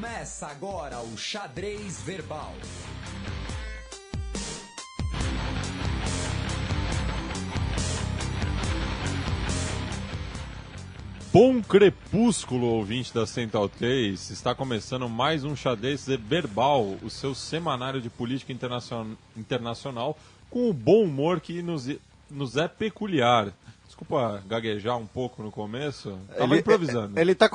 Começa agora o Xadrez Verbal. Bom crepúsculo, ouvinte da Central 3. Está começando mais um Xadrez Verbal, o seu semanário de política internacional com o bom humor que nos é peculiar. Desculpa gaguejar um pouco no começo. Estava improvisando. Ele tá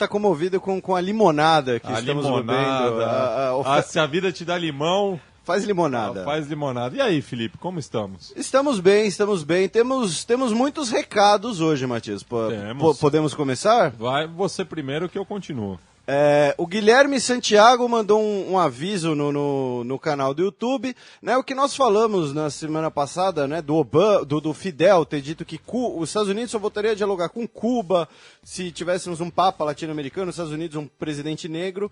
comovido com a limonada que estamos bebendo. Se a vida te dá limão... Faz limonada. Faz limonada. E aí, Felipe, como estamos? Estamos bem. Temos muitos recados hoje, Matias. Podemos começar? Vai você primeiro que eu continuo. O Guilherme Santiago mandou um aviso no canal do YouTube, né? O que nós falamos na semana passada, né? Do Fidel ter dito que os Estados Unidos só voltaria a dialogar com Cuba se tivéssemos um papa latino-americano, os Estados Unidos um presidente negro.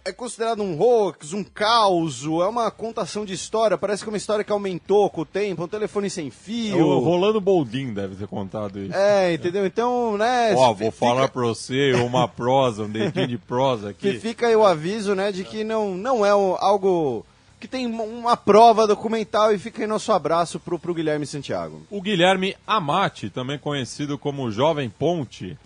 É considerado um hoax, um caos, é uma contação de história, parece que é uma história que aumentou com o tempo, um telefone sem fio. O Rolando Boldin deve ter contado isso. Entendeu? Então, né... Vou falar pra você uma prosa, um dedinho de prosa aqui. Fica aí o aviso, né, de que não é algo que tem uma prova documental, e fica aí nosso abraço pro Guilherme Santiago. O Guilherme Amati, também conhecido como Jovem Ponte,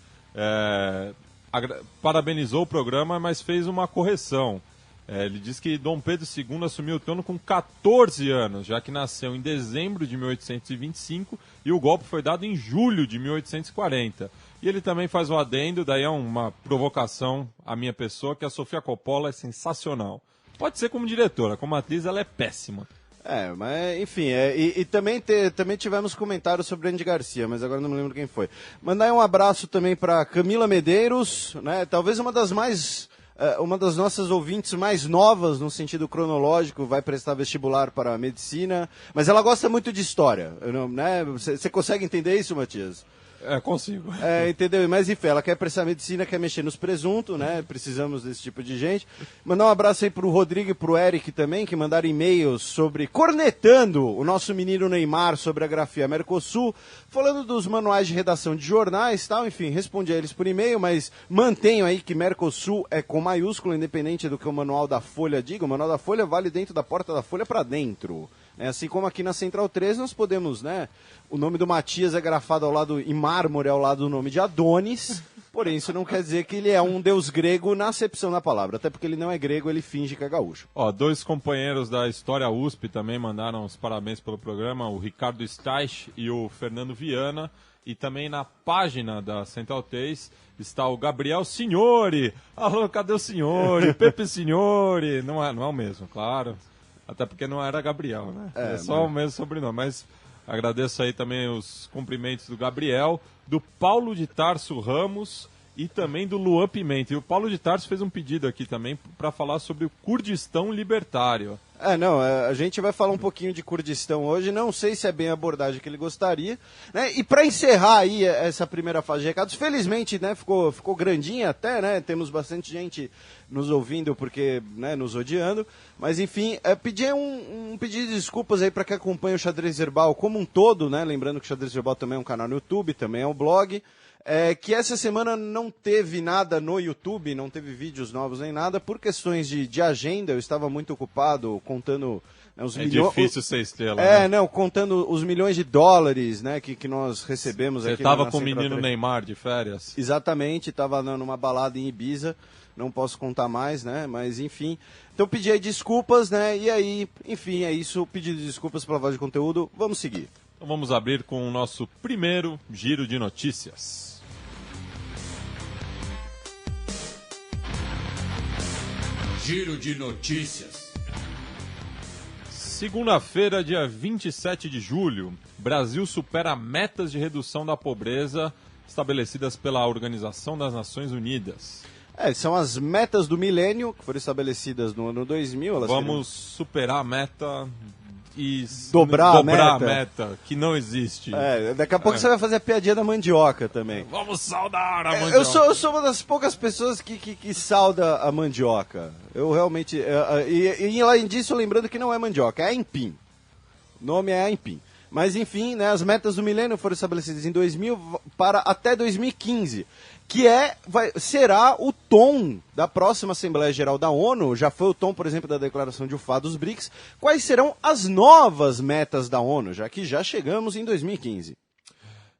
parabenizou o programa, mas fez uma correção. Ele diz que Dom Pedro II assumiu o trono com 14 anos, já que nasceu em dezembro de 1825 e o golpe foi dado em julho de 1840. E ele também faz um adendo, daí é uma provocação à minha pessoa, que a Sofia Coppola é sensacional. Pode ser como diretora, como atriz ela é péssima. Mas enfim, também tivemos comentários sobre Andy Garcia, mas agora não me lembro quem foi. Mandar um abraço também para Camila Medeiros, né? Talvez uma das nossas ouvintes mais novas no sentido cronológico, vai prestar vestibular para a medicina, mas ela gosta muito de história, né? Você consegue entender isso, Matias? Consigo. Entendeu? Mas enfim, ela quer prestar medicina, quer mexer nos presuntos, né? Precisamos desse tipo de gente. Mandar um abraço aí pro Rodrigo e pro Eric também, que mandaram e-mails cornetando o nosso menino Neymar sobre a grafia Mercosul, falando dos manuais de redação de jornais e tal. Enfim, respondi a eles por e-mail, mas mantenho aí que Mercosul é com maiúsculo, independente do que o manual da Folha diga. O manual da Folha vale dentro da porta da Folha para dentro. Assim como aqui na Central 3 nós podemos, né? O nome do Matias é grafado em mármore ao lado do nome de Adonis, porém isso não quer dizer que ele é um deus grego na acepção da palavra, até porque ele não é grego, ele finge que é gaúcho. Dois companheiros da História USP também mandaram os parabéns pelo programa, o Ricardo Staich e o Fernando Viana, e também na página da Central 3 está o Gabriel Signori. Alô, cadê o Signori? Pepe Signori. Não é o mesmo, claro. Até porque não era Gabriel, né? É só o mesmo sobrenome. Mas agradeço aí também os cumprimentos do Gabriel, do Paulo de Tarso Ramos e também do Luan Pimenta. E o Paulo de Tarso fez um pedido aqui também para falar sobre o Kurdistão libertário. A gente vai falar um pouquinho de Kurdistão hoje, não sei se é bem a abordagem que ele gostaria, né? E para encerrar aí essa primeira fase de recados, felizmente, né, ficou grandinha até, né? Temos bastante gente nos ouvindo porque, né, nos odiando, mas enfim, pedir um pedido de desculpas aí para quem acompanha o Xadrez Verbal como um todo, né? Lembrando que o Xadrez Verbal também é um canal no YouTube, também é um blog. Que essa semana não teve nada no YouTube, não teve vídeos novos nem nada, por questões de agenda. Eu estava muito ocupado contando, né, os milhões... difícil ser estrela, né? Contando os milhões de dólares, né, que nós recebemos aqui. Você estava com o menino Neymar de férias? Exatamente, estava numa balada em Ibiza, não posso contar mais, né, mas enfim. Então pedi aí desculpas, né, e aí, enfim, é isso, pedido de desculpas pela voz de conteúdo, vamos seguir. Então vamos abrir com o nosso primeiro giro de notícias. Giro de notícias. Segunda-feira, dia 27 de julho, Brasil supera metas de redução da pobreza estabelecidas pela Organização das Nações Unidas. São as metas do milênio, que foram estabelecidas no ano 2000. Vamos superar a meta e dobrar a meta, que não existe. Daqui a pouco você vai fazer a piadinha da mandioca também. Vamos saudar a mandioca. Eu sou uma das poucas pessoas que sauda a mandioca. Eu realmente... E além disso, lembrando que não é mandioca, é aipim. O nome é aipim. Mas, enfim, né, as metas do milênio foram estabelecidas em 2000 para até 2015, que será o tom da próxima Assembleia Geral da ONU. Já foi o tom, por exemplo, da Declaração de Ufá dos BRICS. Quais serão as novas metas da ONU, já que já chegamos em 2015?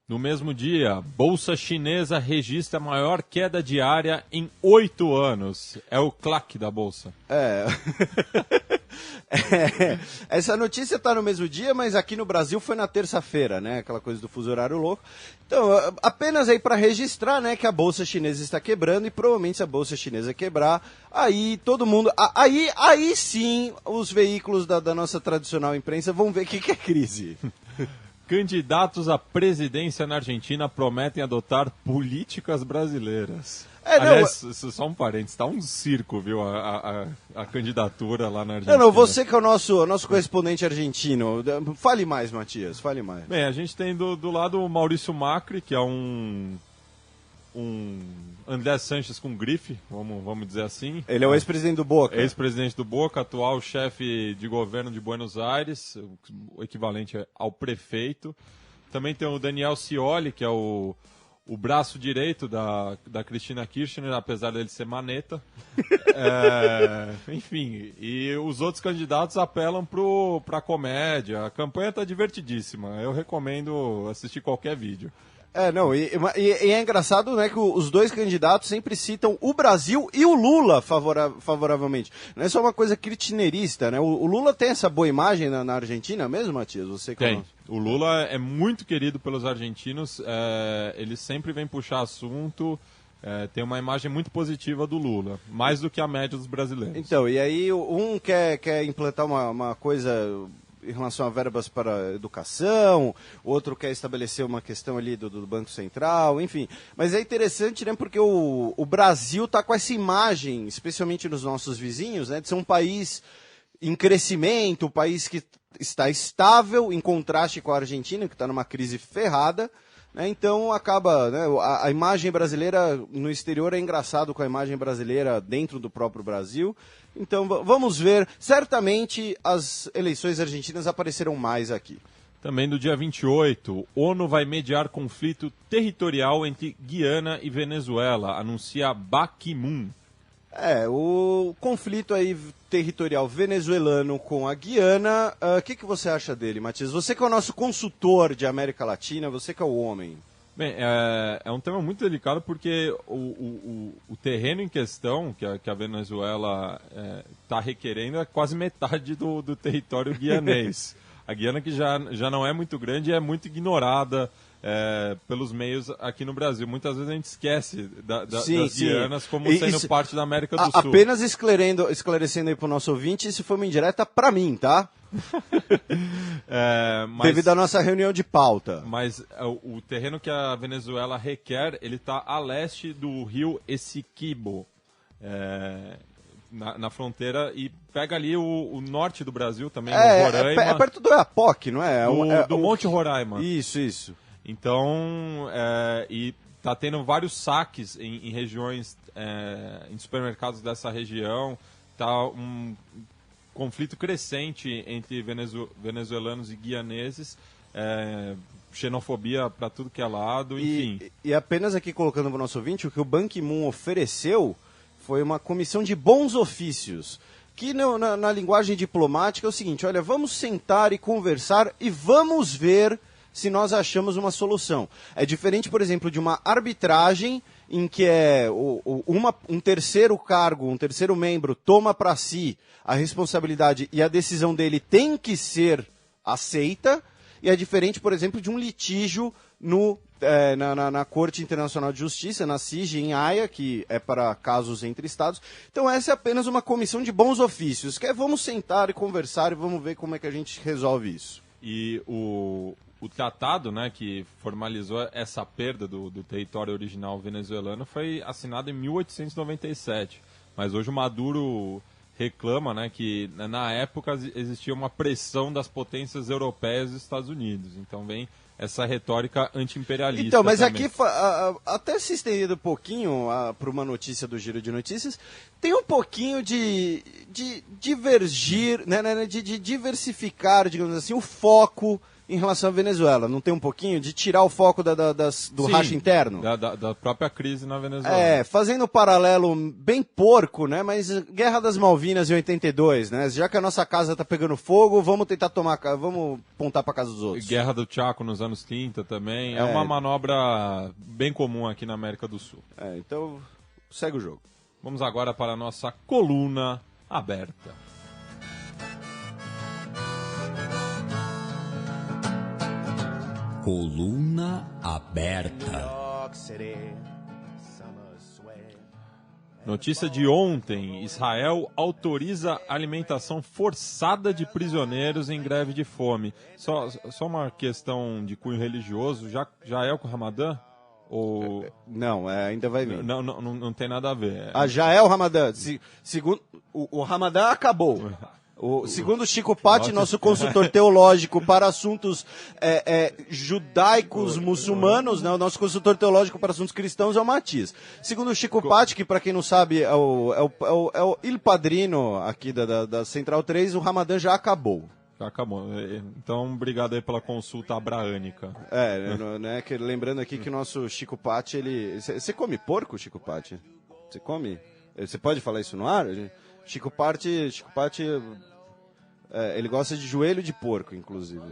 No mesmo dia, Bolsa Chinesa registra a maior queda diária em 8 anos. É o claque da Bolsa. Essa notícia está no mesmo dia, mas aqui no Brasil foi na terça-feira, né? Aquela coisa do fuso horário louco. Então, apenas aí para registrar, né, que a Bolsa Chinesa está quebrando e provavelmente se a Bolsa Chinesa quebrar, aí todo mundo... Aí sim os veículos da nossa tradicional imprensa vão ver o que é crise. Candidatos à presidência na Argentina prometem adotar políticas brasileiras. Aliás, só um parênteses, está um circo, viu, a candidatura lá na Argentina. Você que é o nosso correspondente argentino, fale mais, Matias, fale mais. Bem, a gente tem do lado o Maurício Macri, que é um André Sanches com grife, vamos dizer assim. Ele é o ex-presidente do Boca. Ex-presidente do Boca, atual chefe de governo de Buenos Aires, o equivalente ao prefeito. Também tem o Daniel Scioli, que é o braço direito da Cristina Kirchner, apesar dele ser maneta. Enfim, e os outros candidatos apelam para a comédia. A campanha está divertidíssima. Eu recomendo assistir qualquer vídeo. E é engraçado, né, que os dois candidatos sempre citam o Brasil e o Lula favoravelmente. Não é só uma coisa kirchnerista, né? O Lula tem essa boa imagem na Argentina mesmo, Matias? Você tem. O Lula é muito querido pelos argentinos, ele sempre vem puxar assunto, tem uma imagem muito positiva do Lula, mais do que a média dos brasileiros. Então, e aí um quer implantar uma coisa em relação a verbas para educação, outro quer estabelecer uma questão ali do Banco Central, enfim. Mas é interessante, né, porque o Brasil está com essa imagem, especialmente nos nossos vizinhos, né, de ser um país em crescimento, um país que está estável, em contraste com a Argentina, que está numa crise ferrada. Então acaba, né, a imagem brasileira no exterior é engraçado com a imagem brasileira dentro do próprio Brasil. Então vamos ver, certamente as eleições argentinas aparecerão mais aqui. Também no dia 28, ONU vai mediar conflito territorial entre Guiana e Venezuela, anuncia Ban Ki-moon. O conflito aí territorial venezuelano com a Guiana, o que você acha dele, Matias? Você que é o nosso consultor de América Latina, você que é o homem. Bem, é um tema muito delicado porque o terreno em questão que a Venezuela está requerendo é quase metade do território guianês. A Guiana, que já não é muito grande, é muito ignorada pelos meios aqui no Brasil. Muitas vezes a gente esquece das Guianas como sendo parte da América do Sul. Apenas esclarecendo aí para o nosso ouvinte, isso foi uma indireta para mim, tá? Devido à nossa reunião de pauta. Mas o terreno que a Venezuela requer, ele está a leste do rio Essequibo, na fronteira, e pega ali o norte do Brasil também, o Roraima. É perto do Oiapoque, não é? Do Monte Roraima. Isso. Então, e está tendo vários saques em regiões, em supermercados dessa região. Está um conflito crescente entre venezuelanos e guianeses, xenofobia para tudo que é lado, enfim. E apenas aqui colocando para o nosso ouvinte, o que o Ban Ki-moon ofereceu foi uma comissão de bons ofícios, que na linguagem diplomática é o seguinte: olha, vamos sentar e conversar e vamos ver se nós achamos uma solução. É diferente, por exemplo, de uma arbitragem em que um terceiro cargo, um terceiro membro toma para si a responsabilidade e a decisão dele tem que ser aceita, e é diferente, por exemplo, de um litígio na Corte Internacional de Justiça, na CIJ, em Haia, que é para casos entre estados. Então essa é apenas uma comissão de bons ofícios, que vamos sentar e conversar e vamos ver como é que a gente resolve isso. E o tratado, né, que formalizou essa perda do território original venezuelano foi assinado em 1897, mas hoje o Maduro reclama, né, que na época existia uma pressão das potências europeias e dos Estados Unidos, então vem essa retórica anti-imperialista. Então, mas também. Aqui, até se estendendo um pouquinho para uma notícia do Giro de Notícias, tem um pouquinho de divergir, né, de diversificar, digamos assim, o foco em relação à Venezuela. Não tem um pouquinho de tirar o foco do racha interno? Da própria crise na Venezuela. Fazendo um paralelo bem porco, né? Mas Guerra das Malvinas em 82, né? Já que a nossa casa tá pegando fogo, vamos tentar vamos apontar pra casa dos outros. Guerra do Chaco nos anos 30 também. É uma manobra bem comum aqui na América do Sul. Então, segue o jogo. Vamos agora para a nossa coluna aberta. Coluna aberta. Notícia de ontem: Israel autoriza alimentação forçada de prisioneiros em greve de fome. Só uma questão de cunho religioso, já é o Ramadã? Ou... Não, ainda vai vir. Não tem nada a ver. Já é o Ramadã. Segundo, o Ramadã acabou. Segundo Chico Patti, nosso consultor teológico para assuntos judaicos muçulmanos, né, o nosso consultor teológico para assuntos cristãos é o Matias. Segundo Chico Patti, que para quem não sabe é o Il Padrino aqui da Central 3, o Ramadã já acabou. Já acabou. Então, obrigado aí pela consulta abraânica. Né, lembrando aqui que o nosso Chico Patti, Você come porco, Chico Patti? Você come? Você pode falar isso no ar? Chico Patti, ele gosta de joelho de porco, inclusive.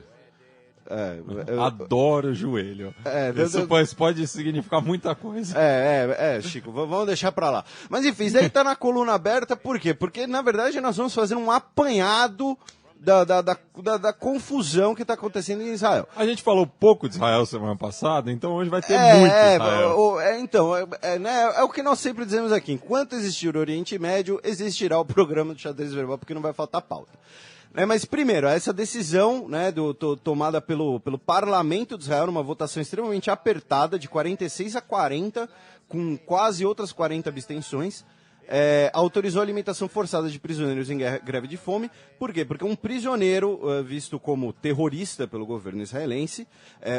Adoro joelho. Isso pode significar muita coisa. Chico, vamos deixar pra lá. Mas enfim, isso daí tá na coluna aberta, por quê? Porque, na verdade, nós vamos fazer um apanhado da confusão que está acontecendo em Israel. A gente falou pouco de Israel semana passada, então hoje vai ter muito Israel. É o que nós sempre dizemos aqui. Enquanto existir o Oriente Médio, existirá o programa do Xadrez Verbal, porque não vai faltar pauta. Mas primeiro, essa decisão, né, tomada pelo Parlamento de Israel, numa votação extremamente apertada, de 46 a 40, com quase outras 40 abstenções, autorizou a alimentação forçada de prisioneiros em greve de fome. Por quê? Porque um prisioneiro visto como terrorista pelo governo israelense,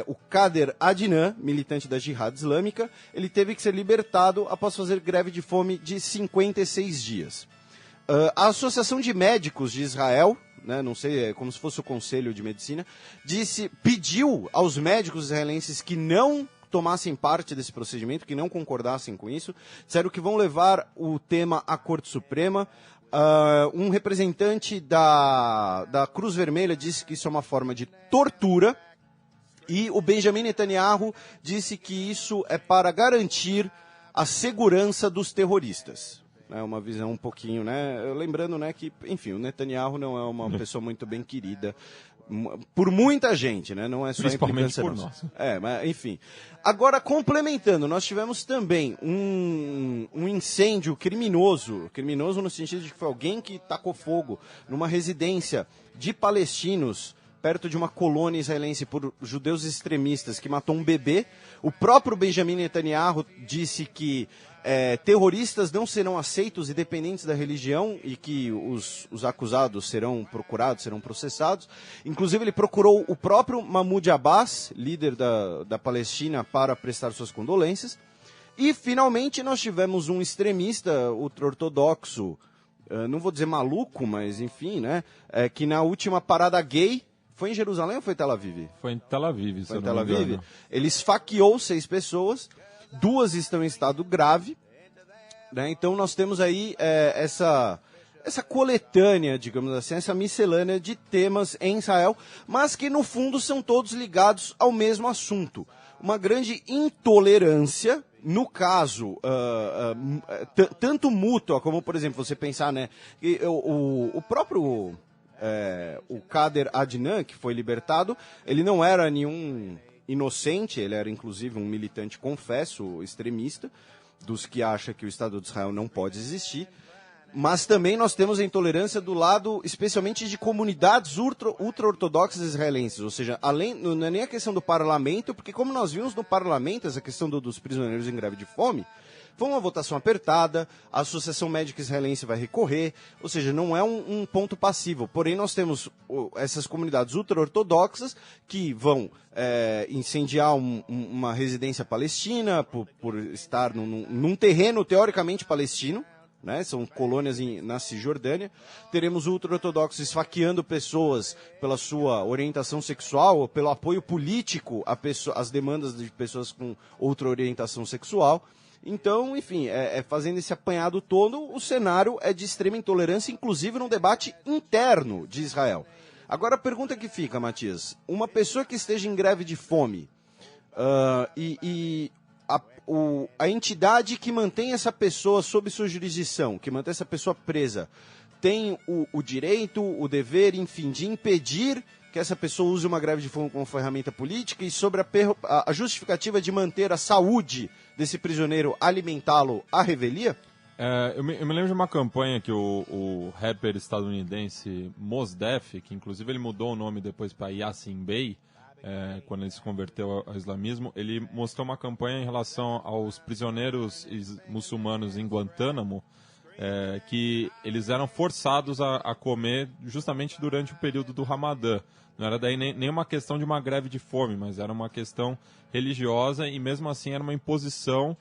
o Kader Adnan, militante da Jihad Islâmica, ele teve que ser libertado após fazer greve de fome de 56 dias. A Associação de Médicos de Israel, né, não sei, é como se fosse o Conselho de Medicina, pediu aos médicos israelenses que não tomassem parte desse procedimento, que não concordassem com isso, disseram que vão levar o tema à Corte Suprema. Um representante da Cruz Vermelha disse que isso é uma forma de tortura, e o Benjamin Netanyahu disse que isso é para garantir a segurança dos terroristas. É uma visão um pouquinho, né? Lembrando, né, que, enfim, o Netanyahu não é uma pessoa muito bem querida por muita gente, né? Não é só principalmente por nós. Mas enfim. Agora, complementando, nós tivemos também um incêndio criminoso no sentido de que foi alguém que tacou fogo numa residência de palestinos perto de uma colônia israelense por judeus extremistas, que matou um bebê. O próprio Benjamin Netanyahu disse que terroristas não serão aceitos independentes da religião e que os acusados serão procurados, serão processados. Inclusive, ele procurou o próprio Mahmoud Abbas, líder da Palestina, para prestar suas condolências. E, finalmente, nós tivemos um extremista ultra-ortodoxo, não vou dizer maluco, mas enfim, né, que na última parada gay, foi em Jerusalém ou foi em Tel Aviv? Foi em Tel Aviv, foi em Tel Aviv. Ele esfaqueou 6 pessoas, 2 estão em estado grave, né? Então nós temos aí essa coletânea, digamos assim, essa miscelânea de temas em Israel, mas que no fundo são todos ligados ao mesmo assunto. Uma grande intolerância, no caso, tanto mútua, como, por exemplo, você pensar, né, o próprio o Kader Adnan, que foi libertado, ele não era nenhum inocente, ele era inclusive um militante, confesso, extremista, dos que acha que o Estado de Israel não pode existir. Mas também nós temos a intolerância do lado, especialmente de comunidades ultra-ortodoxas israelenses. Ou seja, não é nem a questão do parlamento, porque como nós vimos no parlamento, essa questão dos prisioneiros em greve de fome, foi uma votação apertada, a Associação Médica Israelense vai recorrer, ou seja, não é um ponto passivo. Porém, nós temos essas comunidades ultra-ortodoxas que vão incendiar uma residência palestina por estar num terreno teoricamente palestino, né? São colônias na Cisjordânia. Teremos ultra-ortodoxos esfaqueando pessoas pela sua orientação sexual ou pelo apoio político às demandas de pessoas com outra orientação sexual. Então, enfim, fazendo esse apanhado todo, o cenário é de extrema intolerância, inclusive no debate interno de Israel. Agora a pergunta que fica, Matias, uma pessoa que esteja em greve de fome a entidade que mantém essa pessoa sob sua jurisdição, que mantém essa pessoa presa, tem o direito, o dever, enfim, de impedir que essa pessoa use uma greve de fome como ferramenta política e sobre a justificativa de manter a saúde desse prisioneiro, alimentá-lo à revelia? Eu me lembro de uma campanha que o rapper estadunidense Mos Def, que inclusive ele mudou o nome depois para Yassin Bey, quando ele se converteu ao islamismo, ele mostrou uma campanha em relação aos prisioneiros muçulmanos em Guantánamo, que eles eram forçados a comer justamente durante o período do Ramadã. Não era daí nem uma questão de uma greve de fome, mas era uma questão religiosa e mesmo assim era uma imposição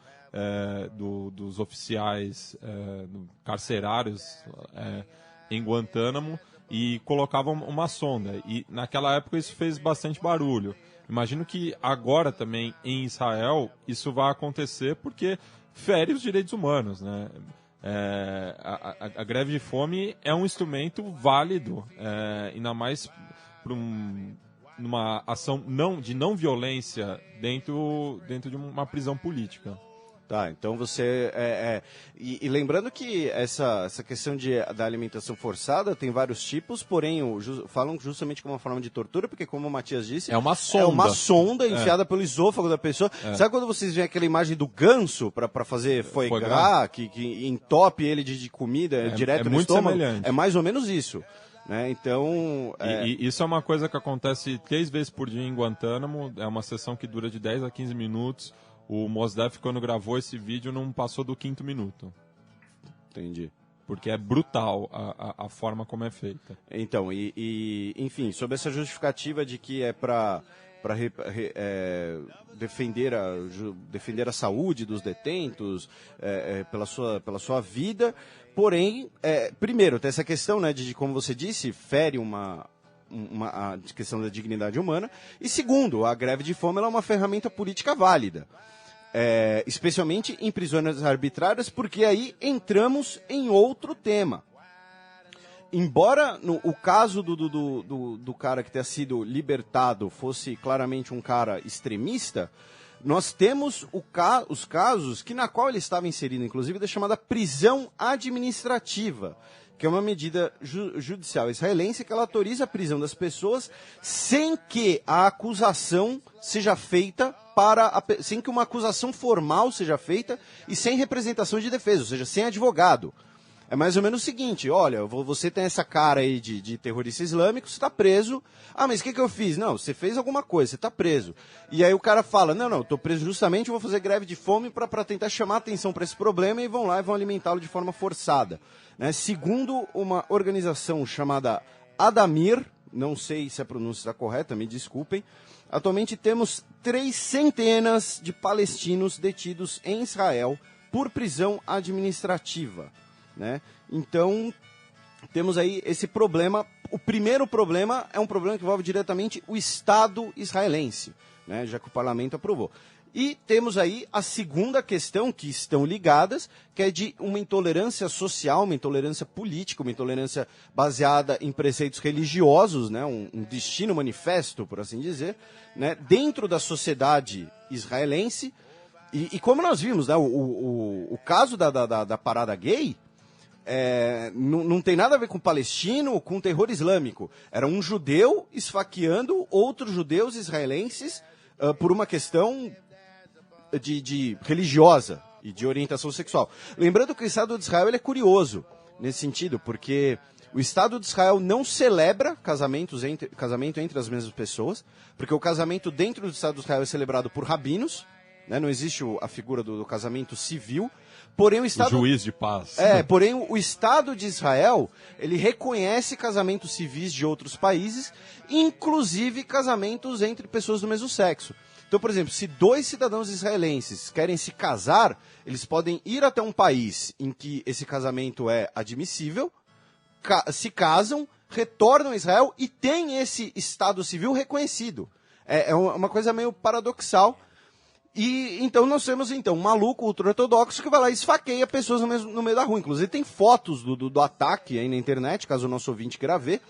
dos oficiais carcerários em Guantánamo e colocavam uma sonda. E naquela época isso fez bastante barulho. Imagino que agora também em Israel isso vai acontecer porque fere os direitos humanos, né? A greve de fome é um instrumento válido, ainda mais para numa ação de não violência dentro de uma prisão política. Tá, então você... E lembrando que essa questão da alimentação forçada tem vários tipos, porém falam justamente como uma forma de tortura, porque como o Matias disse... É uma sonda. É uma sonda enfiada pelo esôfago da pessoa. Sabe quando vocês veem aquela imagem do ganso para fazer foie gras, que entope ele de comida direto no estômago? Semelhante. É mais ou menos isso. Né? Então... E isso é uma coisa que acontece 3 vezes por dia em Guantánamo, é uma sessão que dura de 10 a 15 minutos. O Mos Def, quando gravou esse vídeo, não passou do 5º minuto. Entendi. Porque é brutal a forma como é feita. Então, enfim, sobre essa justificativa de que é para defender a saúde dos detentos, pela sua vida, porém, primeiro, tem essa questão, né, de como você disse, fere a questão da dignidade humana, e segundo, a greve de fome ela é uma ferramenta política válida. Especialmente em prisões arbitrárias, porque aí entramos em outro tema. Embora o caso do cara que tenha sido libertado fosse claramente um cara extremista, nós temos os casos na qual ele estava inserido, inclusive, da chamada prisão administrativa, que é uma medida judicial israelense que ela autoriza a prisão das pessoas sem que a acusação seja feita sem que uma acusação formal seja feita e sem representação de defesa, ou seja, sem advogado. É mais ou menos o seguinte, olha, você tem essa cara aí de terrorista islâmico, você está preso. Ah, mas o que eu fiz? Não, você fez alguma coisa, você está preso. E aí o cara fala, não, estou preso justamente, vou fazer greve de fome para tentar chamar atenção para esse problema e vão lá e vão alimentá-lo de forma forçada. Né? Segundo uma organização chamada Adamir, não sei se a pronúncia está correta, me desculpem, atualmente temos 300 de palestinos detidos em Israel por prisão administrativa. Né? Então, temos aí esse problema. O primeiro problema é um problema que envolve diretamente o Estado israelense, né? Já que o parlamento aprovou. E temos aí a segunda questão, que estão ligadas, que é de uma intolerância social, uma intolerância política, uma intolerância baseada em preceitos religiosos, né? Um destino manifesto, por assim dizer, né? Dentro da sociedade israelense. E como nós vimos, né? O caso da parada gay não tem nada a ver com palestino ou com terror islâmico. Era um judeu esfaqueando outros judeus israelenses por uma questão de religiosa e de orientação sexual. Lembrando que o Estado de Israel ele é curioso nesse sentido, porque o Estado de Israel não celebra casamento entre as mesmas pessoas, porque o casamento dentro do Estado de Israel é celebrado por rabinos, né? Não existe a figura do casamento civil. Porém, o juiz de paz. Porém, o Estado de Israel, ele reconhece casamentos civis de outros países, inclusive casamentos entre pessoas do mesmo sexo. Então, por exemplo, se 2 cidadãos israelenses querem se casar, eles podem ir até um país em que esse casamento é admissível, se casam, retornam a Israel e têm esse Estado civil reconhecido. É uma coisa meio paradoxal. E então nós temos um maluco ultra-ortodoxo que vai lá e esfaqueia pessoas no meio da rua. Inclusive tem fotos do ataque aí na internet, caso o nosso ouvinte queira ver.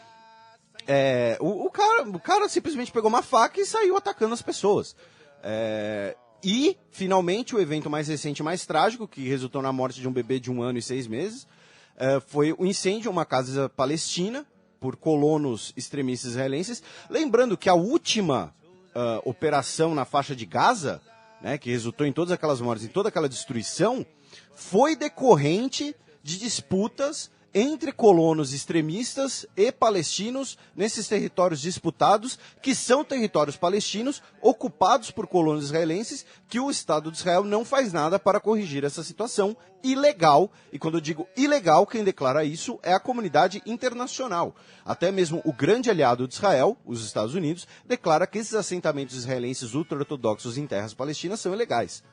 O cara simplesmente pegou uma faca e saiu atacando as pessoas. E, finalmente, o evento mais recente, mais trágico, que resultou na morte de um bebê de 1 ano e 6 meses, foi o incêndio a uma casa palestina por colonos extremistas israelenses. Lembrando que a última operação na faixa de Gaza, né, que resultou em todas aquelas mortes, em toda aquela destruição, foi decorrente de disputas entre colonos extremistas e palestinos nesses territórios disputados, que são territórios palestinos ocupados por colonos israelenses, que o Estado de Israel não faz nada para corrigir essa situação ilegal. E quando eu digo ilegal, quem declara isso é a comunidade internacional. Até mesmo o grande aliado de Israel, os Estados Unidos, declara que esses assentamentos israelenses ultra-ortodoxos em terras palestinas são ilegais.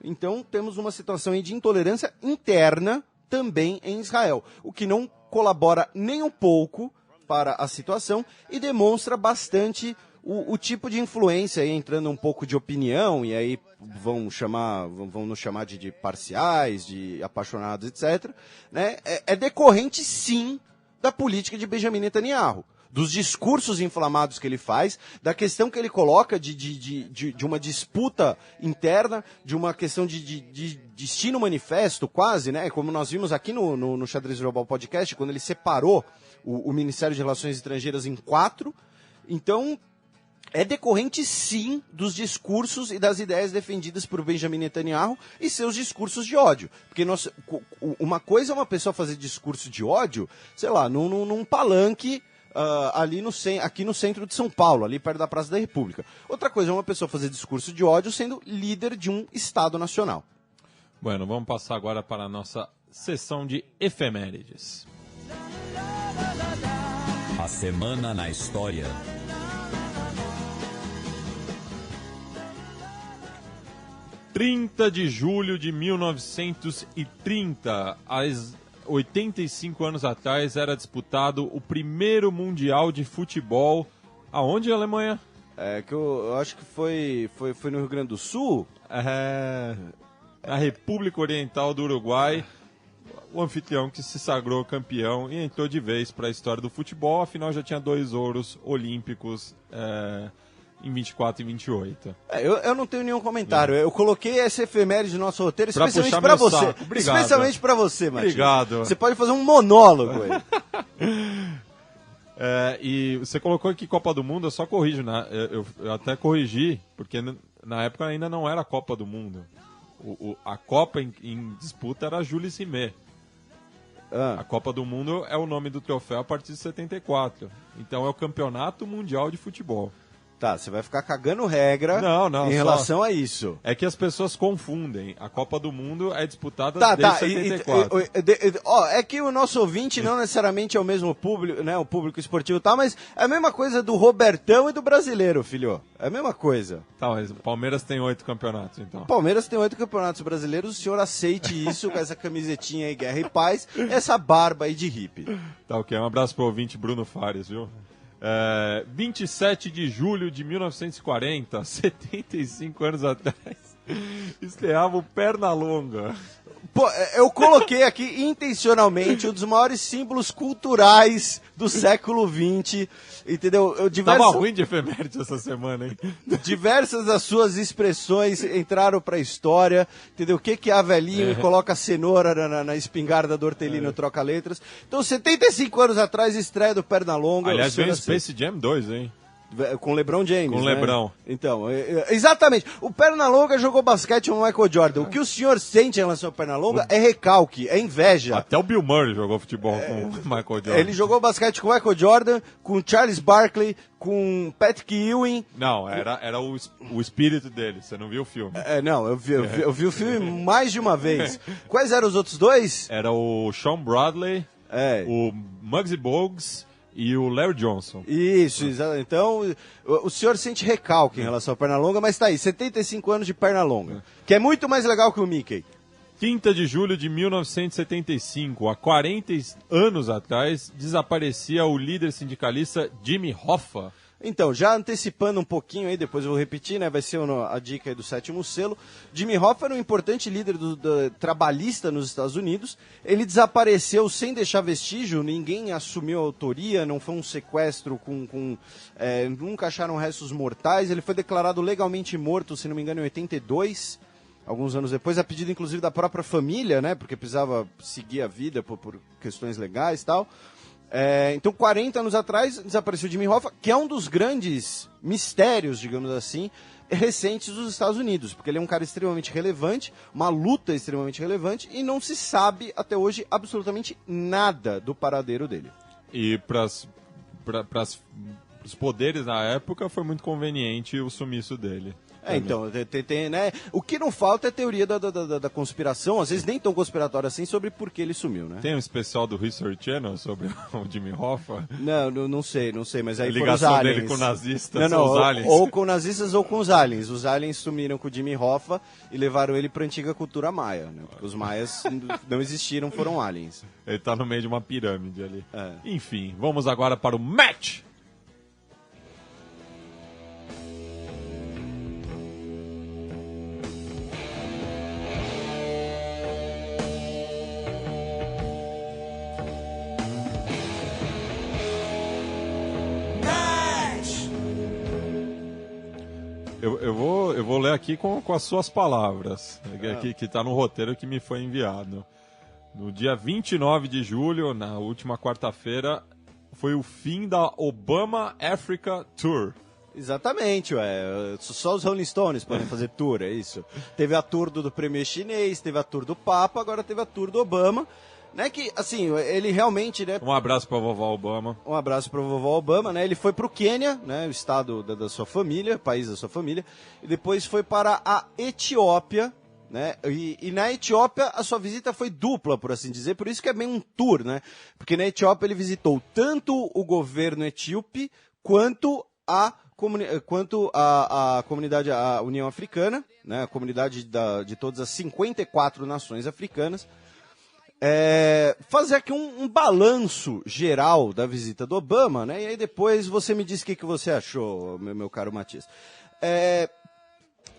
Então temos uma situação aí de intolerância interna também em Israel, o que não colabora nem um pouco para a situação e demonstra bastante o tipo de influência, aí, entrando um pouco de opinião, e aí vão nos chamar de parciais, de apaixonados, etc. Né? É decorrente, sim, da política de Benjamin Netanyahu, dos discursos inflamados que ele faz, da questão que ele coloca de uma disputa interna, de uma questão de destino manifesto, quase, né? Como nós vimos aqui no Xadrez Global Podcast, quando ele separou o Ministério de Relações Estrangeiras em 4. Então, é decorrente, sim, dos discursos e das ideias defendidas por Benjamin Netanyahu e seus discursos de ódio. Porque uma coisa é uma pessoa fazer discurso de ódio, sei lá, num palanque, aqui no centro de São Paulo, ali perto da Praça da República. Outra coisa é uma pessoa fazer discurso de ódio sendo líder de um Estado nacional. Bueno, vamos passar agora para a nossa sessão de efemérides. A semana na história. – 30 de julho de 1930, às 85 anos atrás, era disputado o primeiro Mundial de Futebol. Aonde, em Alemanha? Que eu acho que foi no Rio Grande do Sul. Na República Oriental do Uruguai, o anfitrião que se sagrou campeão e entrou de vez para a história do futebol, afinal já tinha 2 ouros olímpicos em 24 e 28. Eu não tenho nenhum comentário. Eu coloquei essa efeméride no nosso roteiro especialmente para você. Saco. Obrigado. Especialmente para você, Matheus. Obrigado. Você pode fazer um monólogo aí. E você colocou aqui Copa do Mundo, eu só corrijo, né? Eu até corrigi, porque na época ainda não era Copa do Mundo. A Copa em disputa era Jules Rimet. A Copa do Mundo é o nome do troféu a partir de 74. Então é o Campeonato Mundial de Futebol. Tá, você vai ficar cagando regra em relação a isso. É que as pessoas confundem. A Copa do Mundo é disputada desde 74. É que o nosso ouvinte não necessariamente é o mesmo público, né? O público esportivo e tal, mas é a mesma coisa do Robertão e do brasileiro, filho. É a mesma coisa. Tá, mas o Palmeiras tem 8 campeonatos, então. O Palmeiras tem 8 campeonatos brasileiros, o senhor aceite isso com essa camisetinha aí, Guerra e Paz, essa barba aí de hippie. Tá, ok. Um abraço pro ouvinte Bruno Fares, viu? 27 de julho de 1940, 75 anos atrás, estreava o Pernalonga. Pô, eu coloquei aqui intencionalmente um dos maiores símbolos culturais do século XX, entendeu? Tava ruim de efeméride essa semana, hein? Diversas das suas expressões entraram pra história, entendeu? O que é a velhinha e coloca cenoura na espingarda do Hortelino troca letras. Então, 75 anos atrás, estreia do Pernalonga. Aliás, veio Space Jam 2, hein? Com LeBron James, Com né? LeBron. Então, exatamente. O Pernalonga jogou basquete com o Michael Jordan. O que o senhor sente em relação ao Pernalonga é recalque, é inveja. Até o Bill Murray jogou futebol com o Michael Jordan. Ele jogou basquete com o Michael Jordan, com Charles Barkley, com Patrick Ewing. Não, era o espírito dele. Você não viu o filme? Não, eu vi o filme mais de uma vez. Quais eram os outros dois? Era o Sean Bradley, o Muggsy Bogues e o Larry Johnson. Isso, exato. Então, o senhor sente recalque em relação à Pernalonga, mas tá aí, 75 anos de Pernalonga, que é muito mais legal que o Mickey. 30 de julho de 1975, há 40 anos atrás, desaparecia o líder sindicalista Jimmy Hoffa. Então, já antecipando um pouquinho aí, depois eu vou repetir, né? Vai ser a dica aí do sétimo selo. Jimmy Hoffa era um importante líder trabalhista nos Estados Unidos. Ele desapareceu sem deixar vestígio, ninguém assumiu a autoria, não foi um sequestro nunca acharam restos mortais. Ele foi declarado legalmente morto, se não me engano, em 82, alguns anos depois, a pedido inclusive da própria família, né? Porque precisava seguir a vida por questões legais e tal. Então, 40 anos atrás, desapareceu Jimmy Hoffa, que é um dos grandes mistérios, digamos assim, recentes dos Estados Unidos, porque ele é um cara extremamente relevante, uma luta extremamente relevante, e não se sabe até hoje absolutamente nada do paradeiro dele. E para os poderes na época foi muito conveniente o sumiço dele. Então, né? O que não falta é teoria da conspiração, às vezes nem tão conspiratória assim, sobre por que ele sumiu, né? Tem um especial do History Channel sobre o Jimmy Hoffa? Não sei, mas aí a ligação dele com nazistas ou os aliens? Ou com nazistas ou com os aliens. Os aliens sumiram com o Jimmy Hoffa e levaram ele para a antiga cultura maia, né? Porque os maias não existiram, foram aliens. Ele tá no meio de uma pirâmide ali. Enfim, vamos agora para o match! Eu vou ler aqui com as suas palavras, que está no roteiro que me foi enviado. No dia 29 de julho, na última quarta-feira, foi o fim da Obama Africa Tour. Exatamente, só os Rolling Stones podem fazer tour, é isso. Teve a tour do Premier Chinês, teve a tour do Papa, agora teve a tour do Obama. Né, que, assim, ele realmente, né... Um abraço para a vovó Obama. Um abraço para a vovó Obama, né? Ele foi para o Quênia, né, o estado da sua família, país da sua família, e depois foi para a Etiópia, né? E na Etiópia a sua visita foi dupla, por assim dizer, por isso que é bem um tour, né? Porque na Etiópia ele visitou tanto o governo etíope quanto a comunidade, a União Africana, né? A comunidade de todas as 54 nações africanas. Fazer aqui um balanço geral da visita do Obama, né? E aí depois você me diz o que você achou, meu caro Matias.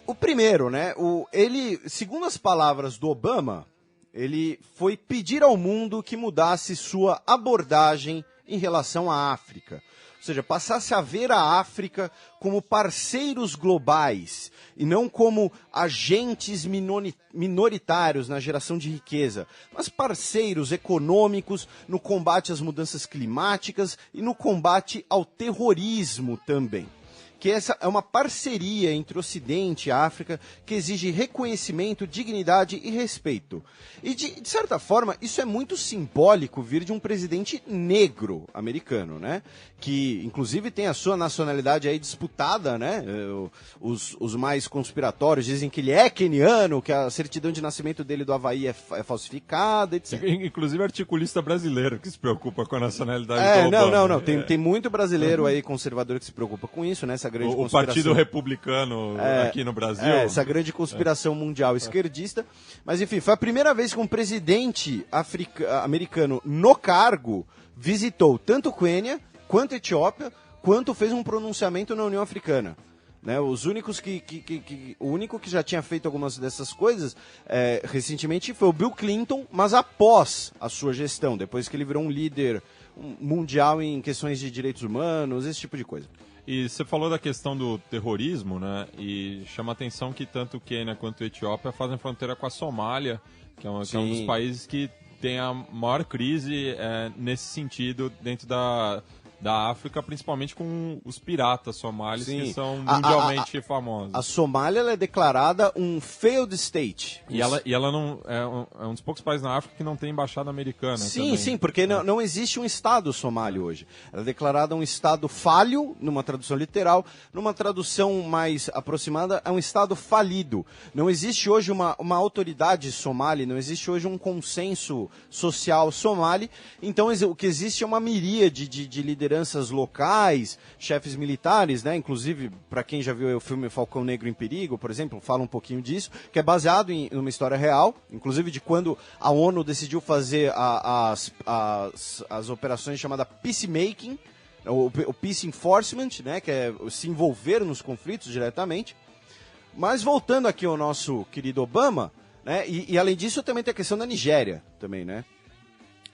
O primeiro, né? Ele, segundo as palavras do Obama, ele foi pedir ao mundo que mudasse sua abordagem em relação à África. Ou seja, passasse a ver a África como parceiros globais e não como agentes minoritários na geração de riqueza, mas parceiros econômicos no combate às mudanças climáticas e no combate ao terrorismo também. Que essa é uma parceria entre Ocidente e África que exige reconhecimento, dignidade e respeito. E, de certa forma, isso é muito simbólico vir de um presidente negro americano, né? Que, inclusive, tem a sua nacionalidade aí disputada, né? Os mais conspiratórios dizem que ele é queniano, que a certidão de nascimento dele do Havaí é falsificada, etc. Inclusive, articulista brasileiro que se preocupa com a nacionalidade do Obama. Não. Tem muito brasileiro aí conservador que se preocupa com isso, né? Essa grande o Partido Republicano aqui no Brasil. Essa grande conspiração mundial esquerdista. Mas, enfim, foi a primeira vez que um presidente americano no cargo visitou tanto Quênia, quanto Etiópia, quanto fez um pronunciamento na União Africana. Né, os únicos o único que já tinha feito algumas dessas coisas recentemente foi o Bill Clinton, mas após a sua gestão, depois que ele virou um líder mundial em questões de direitos humanos, esse tipo de coisa. E você falou da questão do terrorismo, né? E chama a atenção que tanto o Quênia quanto a Etiópia fazem fronteira com a Somália, que é um dos países que tem a maior crise nesse sentido dentro da África, principalmente com os piratas somalis, Sim. que são mundialmente famosos. A Somália ela é declarada um failed state. E ela não é um dos poucos países na África que não tem embaixada americana. Sim, também. sim, porque não existe um Estado somálio hoje. Ela é declarada um Estado falho, numa tradução literal, numa tradução mais aproximada, é um Estado falido. Não existe hoje uma autoridade somali, não existe hoje um consenso social somali, então o que existe é uma miríade de lideranças locais, chefes militares, né? Inclusive, para quem já viu o filme Falcão Negro em Perigo, por exemplo, fala um pouquinho disso, que é baseado em uma história real, inclusive de quando a ONU decidiu fazer as operações chamadas peacemaking, o peace enforcement, né? Que é se envolver nos conflitos diretamente. Mas voltando aqui ao nosso querido Obama, né? E além disso também tem a questão da Nigéria, também, né?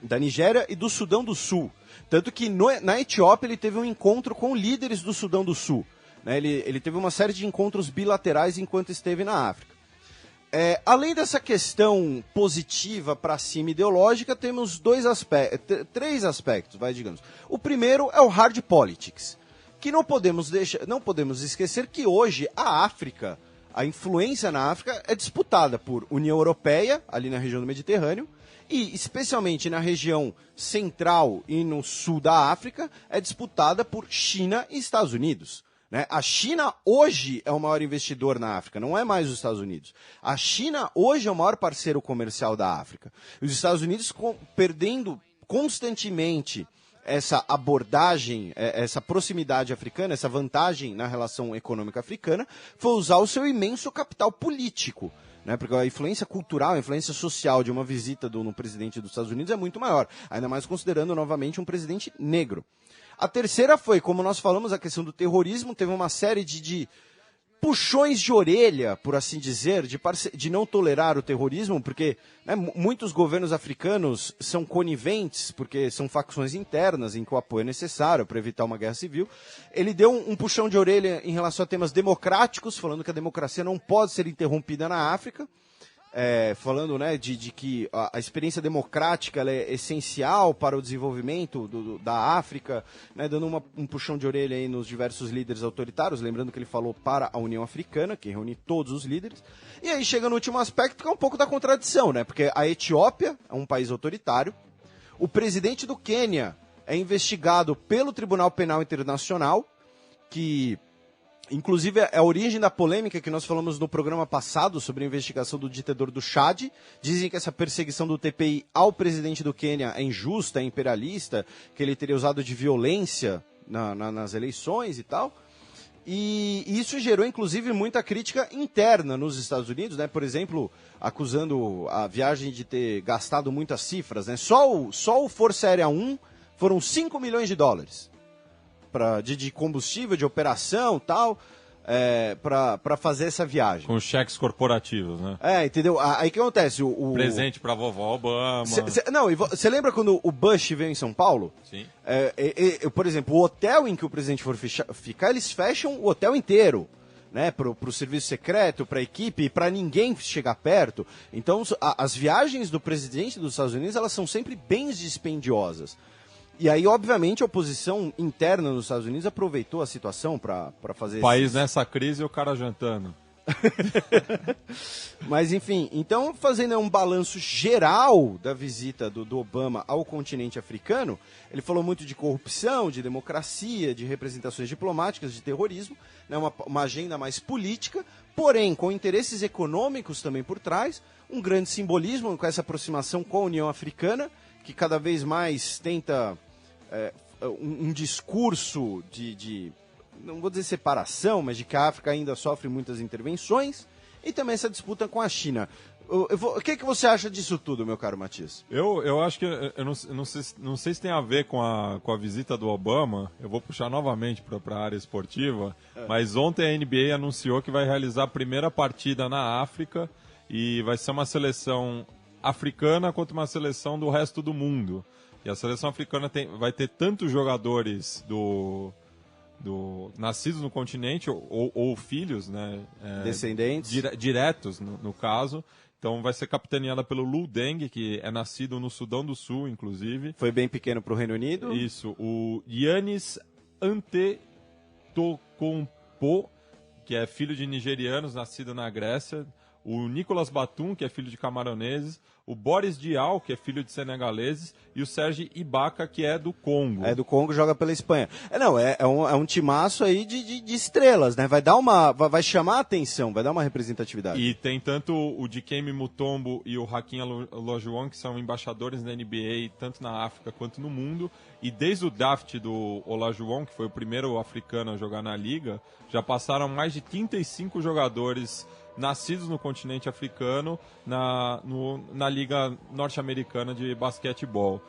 Da Nigéria e do Sudão do Sul. Tanto que na Etiópia ele teve um encontro com líderes do Sudão do Sul. Né? Ele teve uma série de encontros bilaterais enquanto esteve na África. Além dessa questão positiva para cima ideológica, temos três aspectos, digamos. O primeiro é o hard politics, que não podemos esquecer que hoje a África, a influência na África é disputada por União Europeia, ali na região do Mediterrâneo, e, especialmente na região central e no sul da África, é disputada por China e Estados Unidos. Né? A China hoje é o maior investidor na África, não é mais os Estados Unidos. A China hoje é o maior parceiro comercial da África. Os Estados Unidos perdendo constantemente essa abordagem, essa proximidade africana, essa vantagem na relação econômica africana, foi usar o seu imenso capital político. Né, porque a influência cultural, a influência social de uma visita no presidente dos Estados Unidos é muito maior, ainda mais considerando novamente um presidente negro. A terceira foi, como nós falamos, a questão do terrorismo, teve uma série de puxões de orelha, por assim dizer, de não tolerar o terrorismo, porque né, muitos governos africanos são coniventes, porque são facções internas em que o apoio é necessário para evitar uma guerra civil. Ele deu um puxão de orelha em relação a temas democráticos, falando que a democracia não pode ser interrompida na África, falando né, de que a experiência democrática ela é essencial para o desenvolvimento da África, né, dando um puxão de orelha aí nos diversos líderes autoritários, lembrando que ele falou para a União Africana, que reúne todos os líderes. E aí chega no último aspecto, que é um pouco da contradição, né, porque a Etiópia é um país autoritário, o presidente do Quênia é investigado pelo Tribunal Penal Internacional, que inclusive é a origem da polêmica que nós falamos no programa passado sobre a investigação do ditador do Chad. Dizem que essa perseguição do TPI ao presidente do Quênia é injusta, é imperialista, que ele teria usado de violência nas eleições e tal. E isso gerou, inclusive, muita crítica interna nos Estados Unidos, né? Por exemplo, acusando a viagem de ter gastado muitas cifras, né? Só o Força Aérea 1 foram $5 milhões de combustível, de operação e tal, para fazer essa viagem. Com cheques corporativos, né? Entendeu? Aí o que acontece? Presente para a vovó Obama. Você lembra quando o Bush veio em São Paulo? Sim. Por exemplo, o hotel em que o presidente for ficar, eles fecham o hotel inteiro. Né, para o serviço secreto, para a equipe, e para ninguém chegar perto. Então, as viagens do presidente dos Estados Unidos, elas são sempre bem dispendiosas. E aí, obviamente, a oposição interna nos Estados Unidos aproveitou a situação para fazer... O país nessa crise e o cara jantando. Mas, enfim, então, fazendo um balanço geral da visita do Obama ao continente africano, ele falou muito de corrupção, de democracia, de representações diplomáticas, de terrorismo, né, uma agenda mais política, porém com interesses econômicos também por trás, um grande simbolismo com essa aproximação com a União Africana, que cada vez mais tenta um discurso de, não vou dizer separação, mas de que a África ainda sofre muitas intervenções, e também essa disputa com a China. O que você acha disso tudo, meu caro Matias? Eu acho que, eu não sei se tem a ver com a visita do Obama, eu vou puxar novamente para a área esportiva, mas ontem a NBA anunciou que vai realizar a primeira partida na África, e vai ser uma seleção africana quanto uma seleção do resto do mundo. E a seleção africana vai ter tantos jogadores nascidos no continente ou filhos, né? Descendentes. Diretos, no caso. Então vai ser capitaneada pelo Lu Deng, que é nascido no Sudão do Sul, inclusive. Foi bem pequeno para o Reino Unido. Isso. O Yannis Antetokounmpo, que é filho de nigerianos, nascido na Grécia. O Nicolas Batum, que é filho de camaroneses. O Boris Diaw, que é filho de senegaleses. E o Serge Ibaka, que é do Congo. É do Congo, joga pela Espanha. É um timaço aí de estrelas, né? Vai chamar a atenção, vai dar uma representatividade. E tem tanto o Dikembe Mutombo e o Hakim Olajuwon, que são embaixadores da NBA, tanto na África quanto no mundo. E desde o draft do Olajuwon, que foi o primeiro africano a jogar na liga, já passaram mais de 35 jogadores nascidos no continente africano na Liga Norte-Americana de Basquetebol.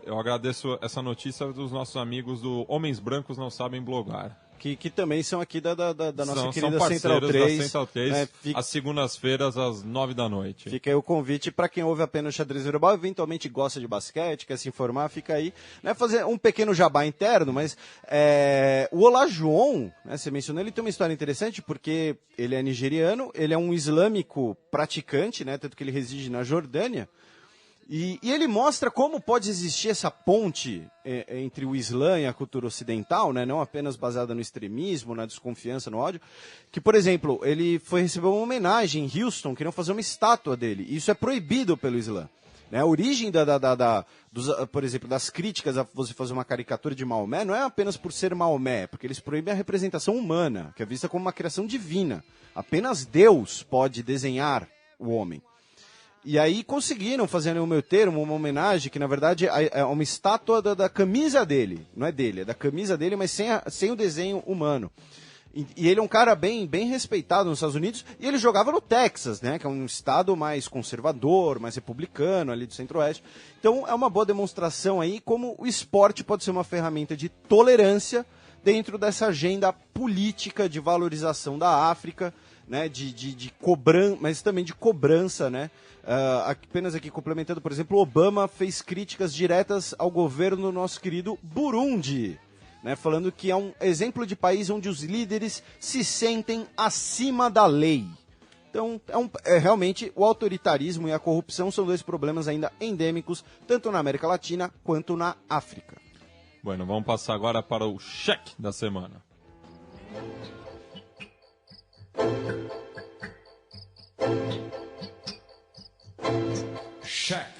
Eu agradeço essa notícia dos nossos amigos do Homens Brancos Não Sabem Blogar. Que também são aqui da nossa querida são Central 3. Da Central 3, às segundas-feiras, às 9 da noite. Fica aí o convite para quem ouve apenas xadrez verbal, eventualmente gosta de basquete, quer se informar, fica aí. Né, fazer um pequeno jabá interno, mas o Olajuwon, né, você mencionou, ele tem uma história interessante, porque ele é nigeriano, ele é um islâmico praticante, né, tanto que ele reside na Jordânia. E ele mostra como pode existir essa ponte entre o Islã e a cultura ocidental, né? Não apenas baseada no extremismo, na desconfiança, no ódio. Que, por exemplo, ele foi receber uma homenagem em Houston, queriam fazer uma estátua dele. Isso é proibido pelo Islã. Né? A origem, por exemplo, das críticas a você fazer uma caricatura de Maomé não é apenas por ser Maomé, porque eles proíbem a representação humana, que é vista como uma criação divina. Apenas Deus pode desenhar o homem. E aí conseguiram fazer no meu termo uma homenagem que, na verdade, é uma estátua da camisa dele. Não é dele, é da camisa dele, mas sem o desenho humano. E ele é um cara bem respeitado nos Estados Unidos, e ele jogava no Texas, né, que é um estado mais conservador, mais republicano, ali do Centro-Oeste. Então é uma boa demonstração aí como o esporte pode ser uma ferramenta de tolerância dentro dessa agenda política de valorização da África, né, de cobrança, mas também de cobrança, né? Apenas aqui complementando, por exemplo, Obama fez críticas diretas ao governo do nosso querido Burundi, né, falando que é um exemplo de país onde os líderes se sentem acima da lei. Então, realmente, o autoritarismo e a corrupção são dois problemas ainda endêmicos, tanto na América Latina quanto na África. Bueno, vamos passar agora para o cheque da semana. Cheque.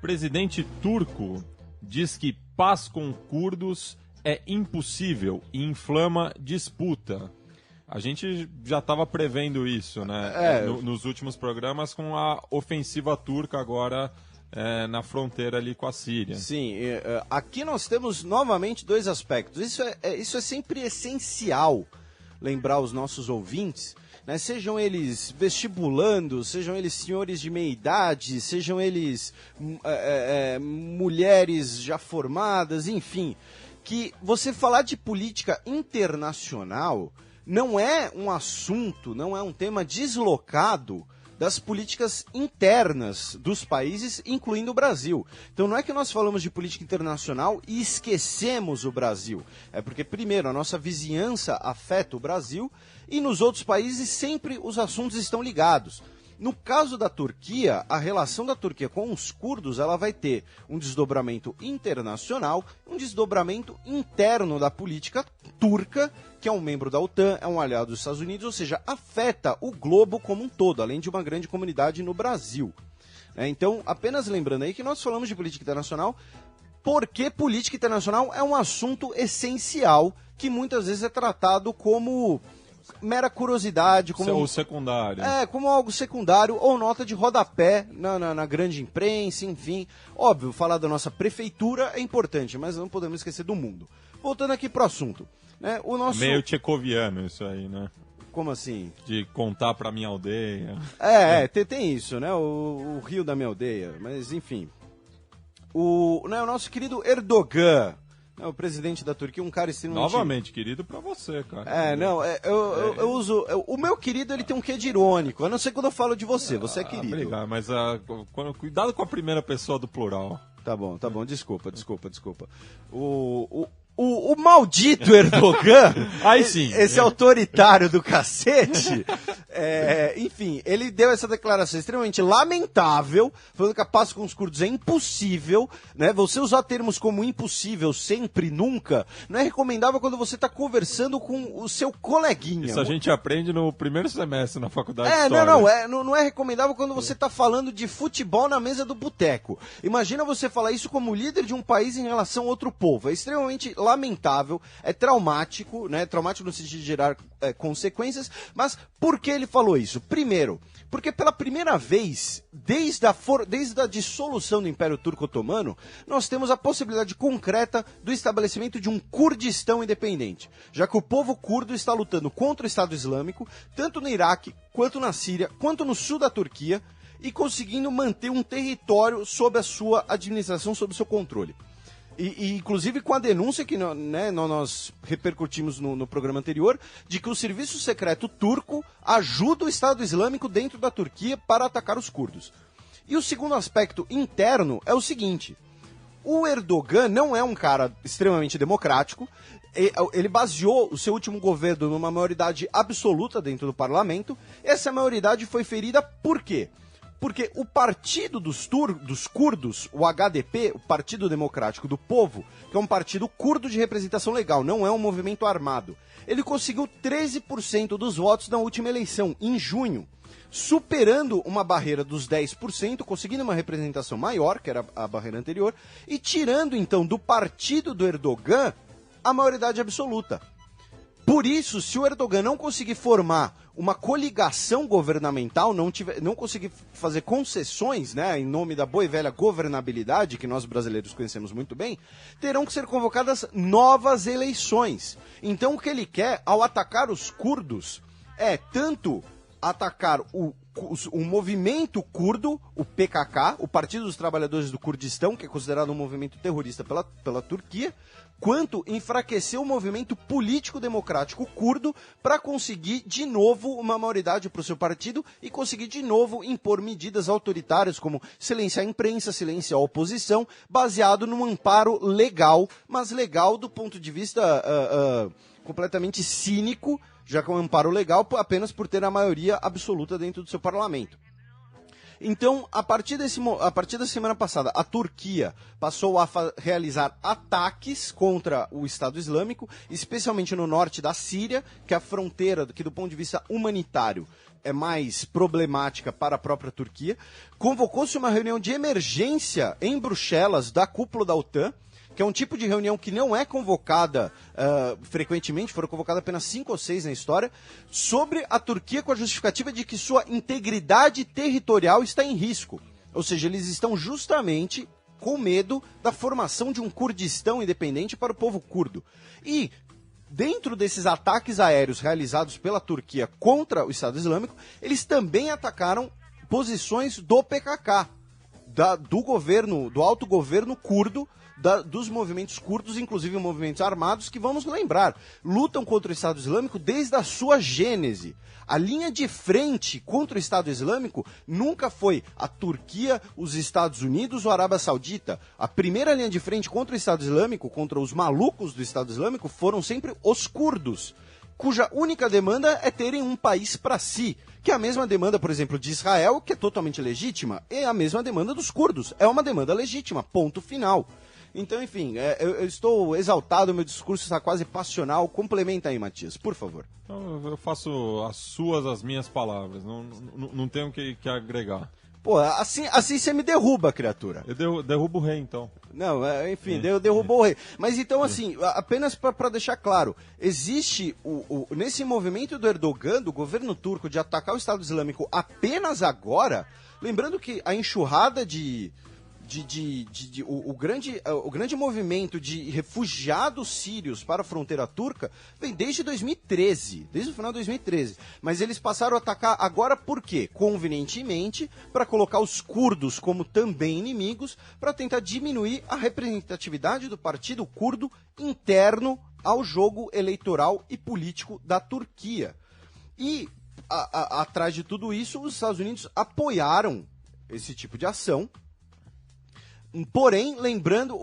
Presidente turco diz que paz com curdos é impossível e inflama disputa. A gente já estava prevendo isso, né? Nos últimos programas, com a ofensiva turca agora na fronteira ali com a Síria. Sim, aqui nós temos novamente dois aspectos. Isso é sempre essencial lembrar os nossos ouvintes, né? Sejam eles vestibulandos, sejam eles senhores de meia idade, sejam eles mulheres já formadas, enfim, que você falar de política internacional não é um assunto, não é um tema deslocado das políticas internas dos países, incluindo o Brasil. Então não é que nós falamos de política internacional e esquecemos o Brasil. É porque, primeiro, a nossa vizinhança afeta o Brasil e nos outros países sempre os assuntos estão ligados. No caso da Turquia, a relação da Turquia com os curdos, ela vai ter um desdobramento internacional, um desdobramento interno da política turca, que é um membro da OTAN, é um aliado dos Estados Unidos, ou seja, afeta o globo como um todo, além de uma grande comunidade no Brasil. Então, apenas lembrando aí que nós falamos de política internacional porque política internacional é um assunto essencial que muitas vezes é tratado como mera curiosidade, como ou secundário. Como algo secundário ou nota de rodapé na grande imprensa, enfim. Óbvio, falar da nossa prefeitura é importante, mas não podemos esquecer do mundo. Voltando aqui pro assunto, né? O nosso meio tchecoviano isso aí, né? Como assim? De contar pra minha aldeia. Tem isso, né? O rio da minha aldeia, mas enfim. O nosso querido Erdogan, É o presidente da Turquia, um cara extremamente... Novamente, querido pra você, cara. Eu uso... O meu querido, ele tem um quê de irônico. A não ser quando eu falo de você, você é querido. Obrigado, mas cuidado com a primeira pessoa do plural. Tá bom, desculpa. O maldito Erdogan, Aí sim. esse autoritário do cacete, enfim, ele deu essa declaração extremamente lamentável, falando que a paz com os curdos é impossível, né? Você usar termos como impossível sempre, nunca, não é recomendável quando você está conversando com o seu coleguinha. Isso a gente aprende no primeiro semestre na faculdade de História. Não é recomendável quando você está falando de futebol na mesa do boteco. Imagina você falar isso como líder de um país em relação a outro povo. É extremamente lamentável, é traumático, né? Traumático no sentido de gerar consequências, mas por que ele falou isso? Primeiro, porque pela primeira vez, desde a dissolução do Império Turco-Otomano, nós temos a possibilidade concreta do estabelecimento de um Kurdistão independente, já que o povo curdo está lutando contra o Estado Islâmico, tanto no Iraque, quanto na Síria, quanto no sul da Turquia, e conseguindo manter um território sob a sua administração, sob o seu controle. E inclusive com a denúncia que nós repercutimos no programa anterior, de que o serviço secreto turco ajuda o Estado Islâmico dentro da Turquia para atacar os curdos. E o segundo aspecto interno é o seguinte: o Erdogan não é um cara extremamente democrático, ele baseou o seu último governo numa maioridade absoluta dentro do parlamento. Essa maioridade foi ferida por quê? Porque o partido dos curdos, o HDP, o Partido Democrático do Povo, que é um partido curdo de representação legal, não é um movimento armado, ele conseguiu 13% dos votos na última eleição, em junho, superando uma barreira dos 10%, conseguindo uma representação maior, que era a barreira anterior, e tirando, então, do partido do Erdogan a maioridade absoluta. Por isso, se o Erdogan não conseguir formar uma coligação governamental, não conseguir fazer concessões, né, em nome da boa e velha governabilidade, que nós brasileiros conhecemos muito bem, terão que ser convocadas novas eleições. Então, o que ele quer, ao atacar os curdos, é tanto atacar o movimento curdo, o PKK, o Partido dos Trabalhadores do Kurdistão, que é considerado um movimento terrorista pela Turquia, quanto enfraquecer o movimento político democrático curdo para conseguir de novo uma maioridade para o seu partido e conseguir de novo impor medidas autoritárias como silenciar a imprensa, silenciar a oposição, baseado num amparo legal, mas legal do ponto de vista completamente cínico, já que é um amparo legal apenas por ter a maioria absoluta dentro do seu parlamento. Então, a partir da semana passada, a Turquia passou a realizar ataques contra o Estado Islâmico, especialmente no norte da Síria, que é a fronteira, que do ponto de vista humanitário é mais problemática para a própria Turquia. Convocou-se uma reunião de emergência em Bruxelas, da cúpula da OTAN, que é um tipo de reunião que não é convocada frequentemente, foram convocadas apenas 5 ou 6 na história, sobre a Turquia com a justificativa de que sua integridade territorial está em risco. Ou seja, eles estão justamente com medo da formação de um Kurdistão independente para o povo curdo. E, dentro desses ataques aéreos realizados pela Turquia contra o Estado Islâmico, eles também atacaram posições do PKK, do alto governo curdo, dos movimentos curdos, inclusive movimentos armados, que, vamos lembrar, lutam contra o Estado Islâmico desde a sua gênese. A linha de frente contra o Estado Islâmico nunca foi a Turquia, os Estados Unidos ou a Arábia Saudita. A primeira linha de frente contra o Estado Islâmico, contra os malucos do Estado Islâmico, foram sempre os curdos, cuja única demanda é terem um país para si, que é a mesma demanda, por exemplo, de Israel, que é totalmente legítima, é a mesma demanda dos curdos, é uma demanda legítima, ponto final. Então, enfim, eu estou exaltado, meu discurso está quase passional. Complementa aí, Matias, por favor. Eu faço as minhas palavras, não tenho que agregar. Pô, assim você me derruba, criatura. Eu derrubo o rei, então. Não, enfim, derrubou o rei. Mas então, assim, apenas para deixar claro, existe nesse movimento do Erdogan, do governo turco, de atacar o Estado Islâmico apenas agora, lembrando que a enxurrada de o grande movimento de refugiados sírios para a fronteira turca vem desde 2013, desde o final de 2013. Mas eles passaram a atacar agora por quê? Convenientemente, para colocar os curdos como também inimigos, para tentar diminuir a representatividade do partido curdo interno ao jogo eleitoral e político da Turquia. E, atrás de tudo isso, os Estados Unidos apoiaram esse tipo de ação. Porém, lembrando,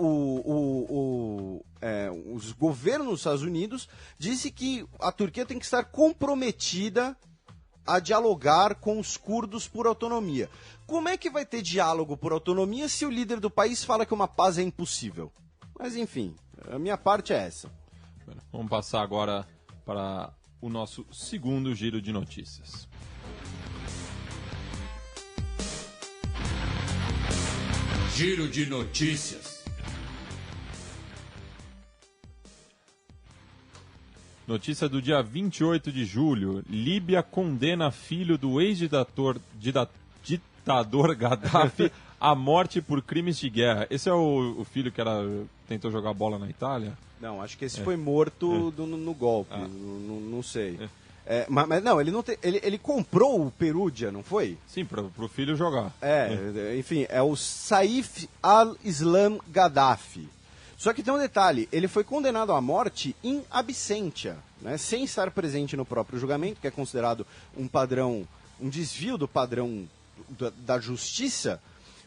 os governos dos Estados Unidos disse que a Turquia tem que estar comprometida a dialogar com os curdos por autonomia. Como é que vai ter diálogo por autonomia se o líder do país fala que uma paz é impossível? Mas enfim, a minha parte é essa. Vamos passar agora para o nosso segundo giro de notícias. Giro de notícias. Notícia do dia 28 de julho. Líbia condena filho do ex-ditador Gaddafi à morte por crimes de guerra. Esse é o filho que tentou jogar bola na Itália? Não, acho que esse foi morto no golpe. Não sei. Mas não, ele não tem, ele comprou o Perugia, não foi? Sim, pro filho jogar. Enfim, é o Saif al-Islam Gaddafi. Só que tem um detalhe, ele foi condenado à morte in absentia, né, sem estar presente no próprio julgamento, que é considerado um desvio do padrão da justiça,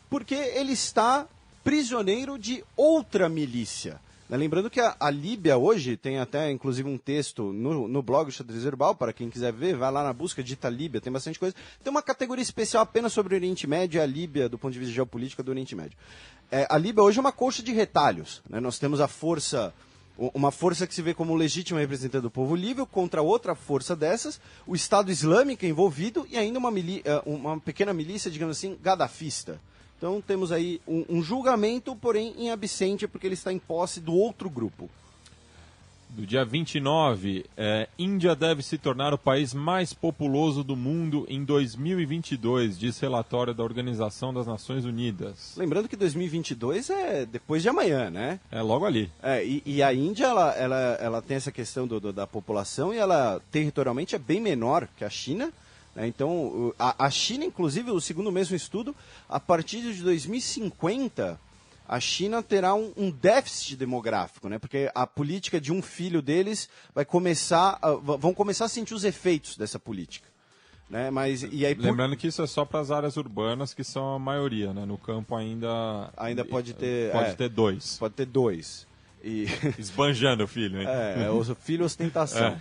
porque ele está prisioneiro de outra milícia. Lembrando que a Líbia hoje tem até, inclusive, um texto no blog Xadrez Verbal, para quem quiser ver, vai lá na busca, digita Líbia, tem bastante coisa. Tem uma categoria especial apenas sobre o Oriente Médio e a Líbia, do ponto de vista geopolítico do Oriente Médio. A Líbia hoje é uma colcha de retalhos, né? Nós temos uma força que se vê como legítima representante do povo líbio contra outra força dessas, o Estado Islâmico envolvido e ainda uma pequena milícia, digamos assim, gadafista. Então temos aí um julgamento, porém em absente, porque ele está em posse do outro grupo. Do dia 29, Índia deve se tornar o país mais populoso do mundo em 2022, diz relatório da Organização das Nações Unidas. Lembrando que 2022 é depois de amanhã, né? É logo ali. E a Índia, ela tem essa questão da população e ela territorialmente é bem menor que a China. Então, a China, inclusive, segundo o mesmo estudo, a partir de 2050, a China terá um déficit demográfico, né? Porque a política de um filho deles vão começar a sentir os efeitos dessa política. Né? Lembrando que isso é só para as áreas urbanas, que são a maioria, né? No campo ainda pode ter... ter dois. Pode ter dois. Esbanjando o filho, hein? O filho ostentação.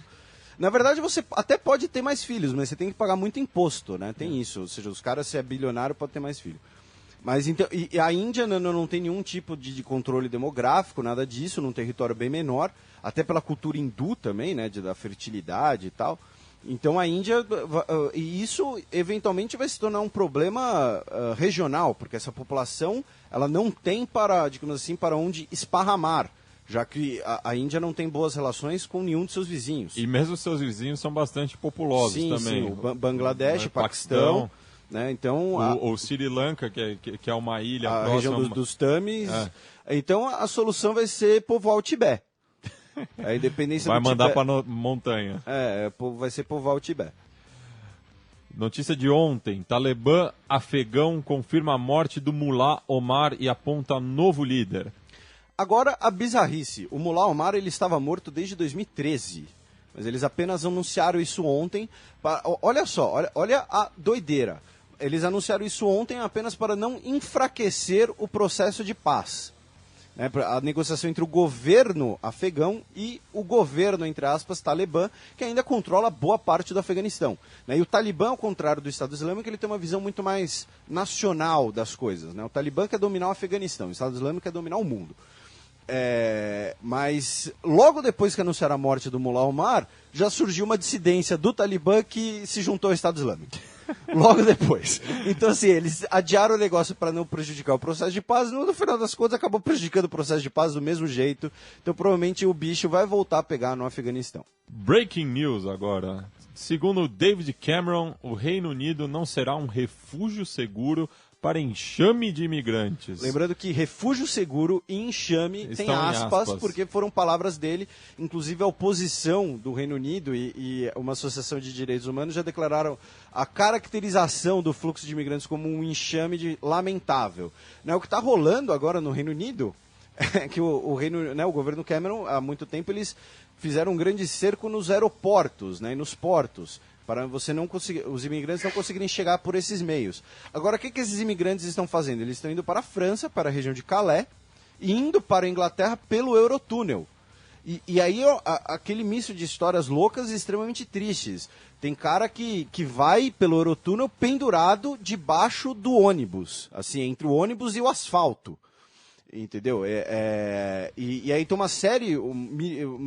Na verdade, você até pode ter mais filhos, mas você tem que pagar muito imposto, né? Tem isso. Ou seja, os caras, se é bilionário, pode ter mais filho. Mas então, e a Índia não tem nenhum tipo de controle demográfico, nada disso, num território bem menor, até pela cultura hindu também, né? Da fertilidade e tal. Então a Índia, e isso eventualmente vai se tornar um problema regional, porque essa população, ela não tem digamos assim, para onde esparramar. Já que a Índia não tem boas relações com nenhum de seus vizinhos. E mesmo seus vizinhos são bastante populosos também. Sim, o Bangladesh, o Paquistão, né? Então, o Sri Lanka, que é uma ilha a próxima... região dos Tamis. Então, a solução vai ser povoar o Tibete. A independência vai do mandar Tibete... para montanha. Vai ser povoar o Tibete. Notícia de ontem. Talibã afegão confirma a morte do Mullah Omar e aponta novo líder. Agora, a bizarrice. O Mullah Omar ele estava morto desde 2013. Mas eles apenas anunciaram isso ontem. Olha só, olha a doideira. Eles anunciaram isso ontem apenas para não enfraquecer o processo de paz. Né? A negociação entre o governo afegão e o governo, entre aspas, talibã, que ainda controla boa parte do Afeganistão. Né? E o Talibã, ao contrário do Estado Islâmico, ele tem uma visão muito mais nacional das coisas. Né? O Talibã quer dominar o Afeganistão, o Estado Islâmico quer dominar o mundo. Mas logo depois que anunciaram a morte do Mullah Omar, já surgiu uma dissidência do Talibã que se juntou ao Estado Islâmico. Logo depois. Então, assim, eles adiaram o negócio para não prejudicar o processo de paz, no final das contas acabou prejudicando o processo de paz do mesmo jeito. Então, provavelmente o bicho vai voltar a pegar no Afeganistão. Breaking news agora. Segundo David Cameron, o Reino Unido não será um refúgio seguro para enxame de imigrantes. Lembrando que refúgio seguro e enxame tem Estão em aspas, aspas, porque foram palavras dele. Inclusive a oposição do Reino Unido e uma associação de direitos humanos já declararam a caracterização do fluxo de imigrantes como um enxame lamentável. Né, o que está rolando agora no Reino Unido é que o governo Cameron, há muito tempo, eles fizeram um grande cerco nos aeroportos, né, e nos portos, para você não conseguir, os imigrantes não conseguirem chegar por esses meios. Agora, o que esses imigrantes estão fazendo? Eles estão indo para a França, para a região de Calais, e indo para a Inglaterra pelo Eurotúnel. E aí, aquele misto de histórias loucas e extremamente tristes. Tem cara que vai pelo Eurotúnel pendurado debaixo do ônibus, assim, entre o ônibus e o asfalto. Entendeu? E aí tem uma série,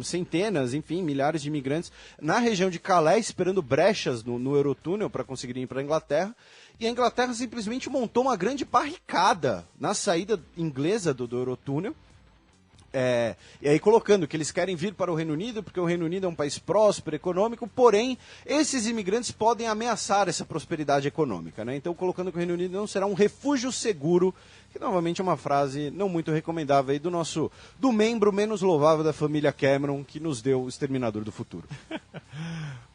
centenas, enfim, milhares de imigrantes na região de Calais esperando brechas no Eurotúnel para conseguirem ir para a Inglaterra. E a Inglaterra simplesmente montou uma grande barricada na saída inglesa do Eurotúnel. E aí colocando que eles querem vir para o Reino Unido, porque o Reino Unido é um país próspero, econômico, porém, esses imigrantes podem ameaçar essa prosperidade econômica, né? Então, colocando que o Reino Unido não será um refúgio seguro, que novamente é uma frase não muito recomendável aí do membro menos louvável da família Cameron, que nos deu o Exterminador do Futuro.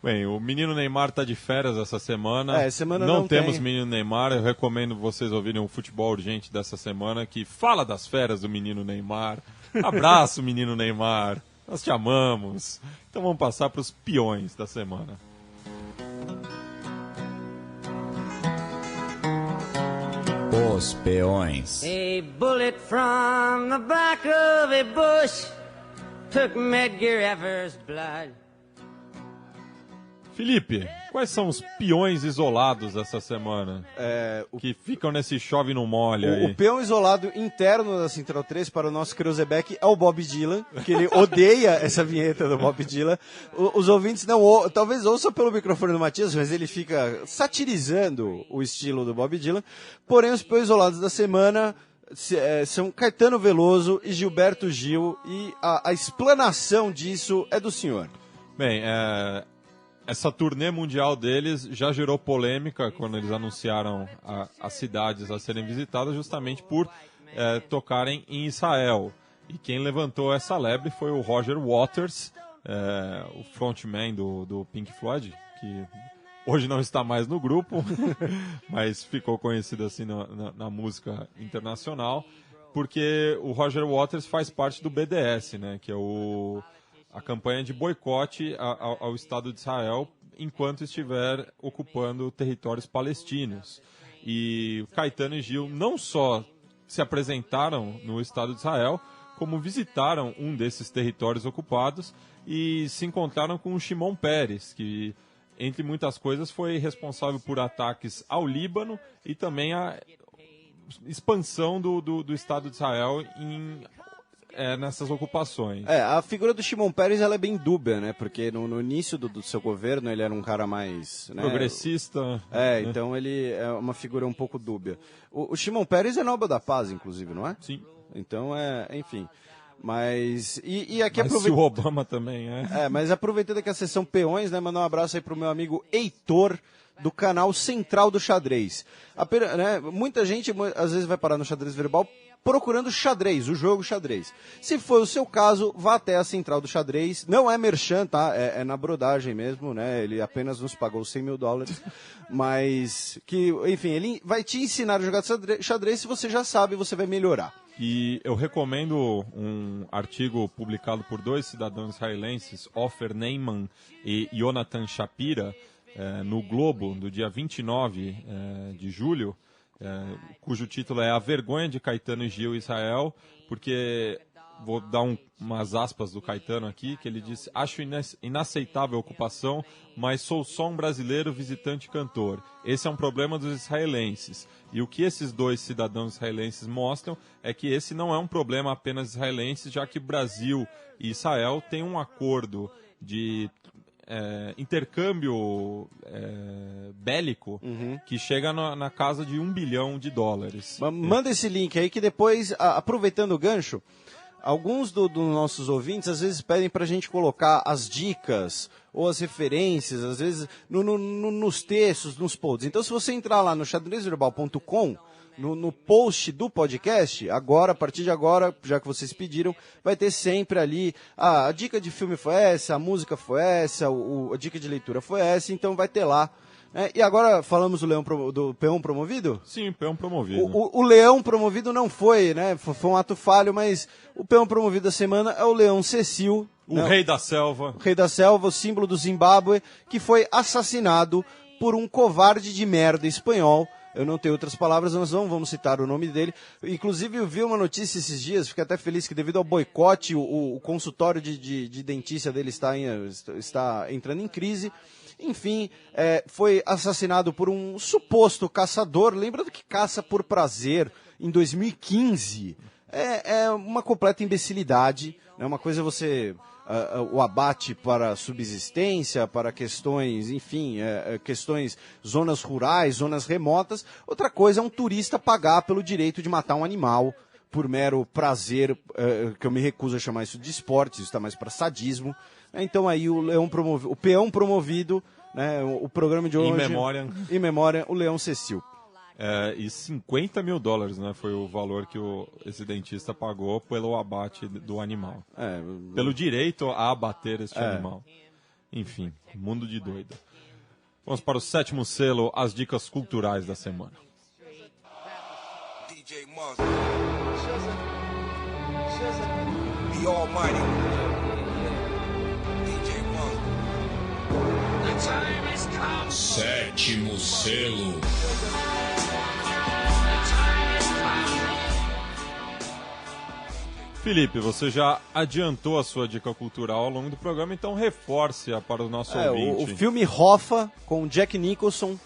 Bem, o menino Neymar está de férias essa semana. Semana não temos tem. menino Neymar. Eu recomendo vocês ouvirem o Futebol Urgente dessa semana, que fala das férias do menino Neymar. Abraço, menino Neymar. Nós te amamos. Então vamos passar para os peões da semana. Os peões. A bullet from the back of a bush took Medgar Evers' blood. Felipe, quais são os peões isolados essa semana? Que ficam nesse chove não molha aí. O peão isolado interno da Central 3 para o nosso Creuzebeck é o Bob Dylan, que ele odeia essa vinheta do Bob Dylan. Os ouvintes talvez ouçam pelo microfone do Matias, mas ele fica satirizando o estilo do Bob Dylan. Porém, os peões isolados da semana são Caetano Veloso e Gilberto Gil, e a explanação disso é do senhor. Bem, essa turnê mundial deles já gerou polêmica quando eles anunciaram as cidades a serem visitadas, justamente por tocarem em Israel. E quem levantou essa lebre foi o Roger Waters, o frontman do Pink Floyd, que hoje não está mais no grupo, mas ficou conhecido assim na música internacional, porque o Roger Waters faz parte do BDS, né, que é a campanha de boicote ao Estado de Israel enquanto estiver ocupando territórios palestinos. E Caetano e Gil não só se apresentaram no Estado de Israel, como visitaram um desses territórios ocupados e se encontraram com o Shimon Peres, que, entre muitas coisas, foi responsável por ataques ao Líbano e também a expansão do Estado de Israel nessas ocupações. A figura do Shimon Peres ela é bem dúbia, né? Porque no início do seu governo ele era um cara mais, né, progressista. Então ele é uma figura um pouco dúbia. O Shimon Peres é Nobel da Paz, inclusive, não é? Sim. Então enfim. Mas. E aqui Mas se o Obama também mas aproveitando aqui a sessão peões, né? Mandar um abraço aí pro meu amigo Heitor, do canal Central do Xadrez. Muita gente às vezes vai parar no xadrez verbal procurando xadrez, o jogo xadrez. Se for o seu caso, vá até a Central do Xadrez. Não é merchan, tá? É na brodagem mesmo, né? Ele apenas nos pagou $100 mil. Mas, enfim, ele vai te ensinar a jogar xadrez. Se você já sabe, você vai melhorar. E eu recomendo um artigo publicado por dois cidadãos israelenses, Ofer Neyman e Jonathan Shapira, no Globo, do dia 29 de julho, cujo título é A Vergonha de Caetano e Gil Israel, porque, vou dar umas aspas do Caetano aqui, que ele disse: acho inaceitável a ocupação, mas sou só um brasileiro visitante cantor. Esse é um problema dos israelenses. E o que esses dois cidadãos israelenses mostram é que esse não é um problema apenas israelense, já que Brasil e Israel têm um acordo de intercâmbio bélico que chega na casa de $1 bilhão. Manda esse link aí que depois, aproveitando o gancho, alguns dos nossos ouvintes às vezes pedem para a gente colocar as dicas ou as referências, às vezes nos textos, nos posts. Então, se você entrar lá no xadrezverbal.com, no post do podcast, agora, a partir de agora, já que vocês pediram, vai ter sempre ali, a dica de filme foi essa, a música foi essa, a dica de leitura foi essa, então vai ter lá. E agora falamos do peão promovido? Sim, peão promovido. O leão promovido não foi, né? Foi um ato falho, mas o peão promovido da semana é o Leão Cecil. O rei da selva. O rei da selva, o símbolo do Zimbábue, que foi assassinado por um covarde de merda espanhol. Eu não tenho outras palavras, nós não vamos citar o nome dele. Inclusive, eu vi uma notícia esses dias, fiquei até feliz que devido ao boicote, o consultório de dentista dele está entrando em crise. Enfim, foi assassinado por um suposto caçador, lembrando que caça por prazer em 2015. É uma completa imbecilidade, né? Uma coisa é você... o abate para subsistência, para questões, enfim, questões, zonas rurais, zonas remotas. Outra coisa é um turista pagar pelo direito de matar um animal por mero prazer, que eu me recuso a chamar isso de esporte, isso está mais para sadismo. Então aí o peão promovido, né, o programa de hoje... Em memória, o Leão Cecil. E $50 mil, né, foi o valor que esse dentista pagou pelo abate do animal. Pelo direito a abater este animal. Enfim, mundo de doido. Vamos para o 7º selo, as dicas culturais da semana. DJ Muzz. The Almighty. DJ Muzz. 7º selo. Felipe, você já adiantou a sua dica cultural ao longo do programa, então reforce-a para o nosso ouvinte. O filme Hoffa, com Jack Nicholson,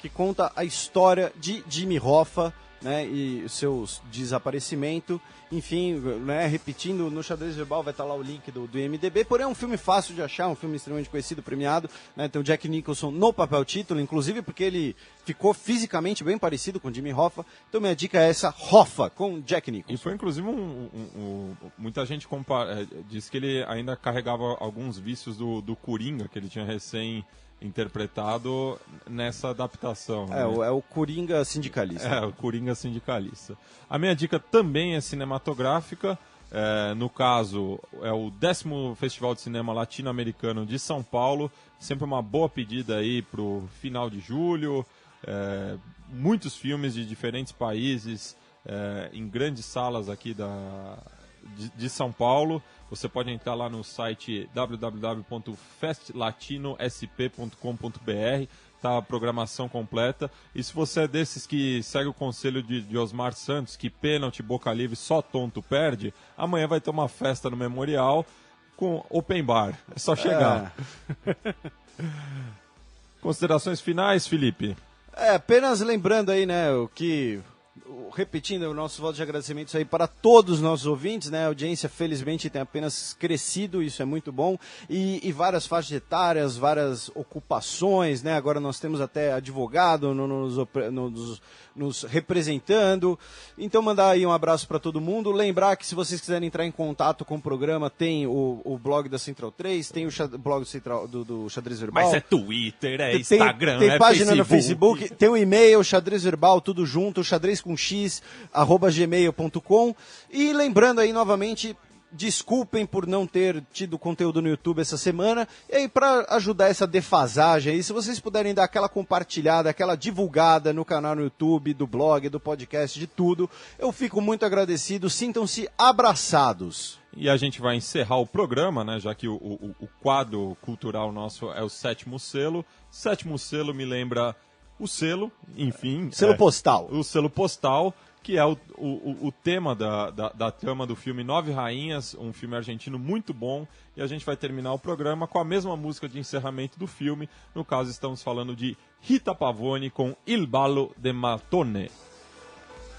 que conta a história de Jimmy Hoffa, né, e seu desaparecimento. Enfim, né, repetindo, no Xadrez Verbal vai estar lá o link do IMDb, porém é um filme fácil de achar, um filme extremamente conhecido, premiado, né, tem o Jack Nicholson no papel título, inclusive porque ele ficou fisicamente bem parecido com Jimmy Hoffa, então minha dica é essa, Hoffa, com Jack Nicholson. E foi inclusive muita gente disse que ele ainda carregava alguns vícios do Coringa, que ele tinha interpretado nessa adaptação. É o Coringa sindicalista. O Coringa sindicalista. A minha dica também é cinematográfica. No caso, é o 10º Festival de Cinema Latino-Americano de São Paulo. Sempre uma boa pedida aí para o final de julho. Muitos filmes de diferentes países em grandes salas aqui de São Paulo. Você pode entrar lá no site www.festlatinosp.com.br, tá a programação completa. E se você é desses que segue o conselho de Osmar Santos, que pênalti, boca livre, só tonto perde, amanhã vai ter uma festa no Memorial com open bar. É só chegar. Considerações finais, Felipe? Apenas lembrando aí, né, repetindo o nosso voto de agradecimentos aí para todos os nossos ouvintes, né? A audiência, felizmente, tem apenas crescido, isso é muito bom. E várias faixas etárias, várias ocupações, né? Agora nós temos até advogado nos representando. Então, mandar aí um abraço para todo mundo. Lembrar que se vocês quiserem entrar em contato com o programa, tem o blog da Central 3, tem o blog do Xadrez Verbal. Mas é Twitter, Instagram, tem página no Facebook, tem o e-mail, Xadrez Verbal, tudo junto, xadrez com x, @gmail.com. E lembrando aí novamente, desculpem por não ter tido conteúdo no YouTube essa semana. E aí, para ajudar essa defasagem aí, se vocês puderem dar aquela compartilhada, aquela divulgada no canal no YouTube, do blog, do podcast, de tudo, eu fico muito agradecido. Sintam-se abraçados. E a gente vai encerrar o programa, né? Já que o quadro cultural nosso é o 7º selo. 7º selo me lembra o selo, enfim. Selo postal. O selo postal, que é o tema da trama do filme Nove Rainhas, um filme argentino muito bom. E a gente vai terminar o programa com a mesma música de encerramento do filme. No caso, estamos falando de Rita Pavone com Il Ballo de Matone.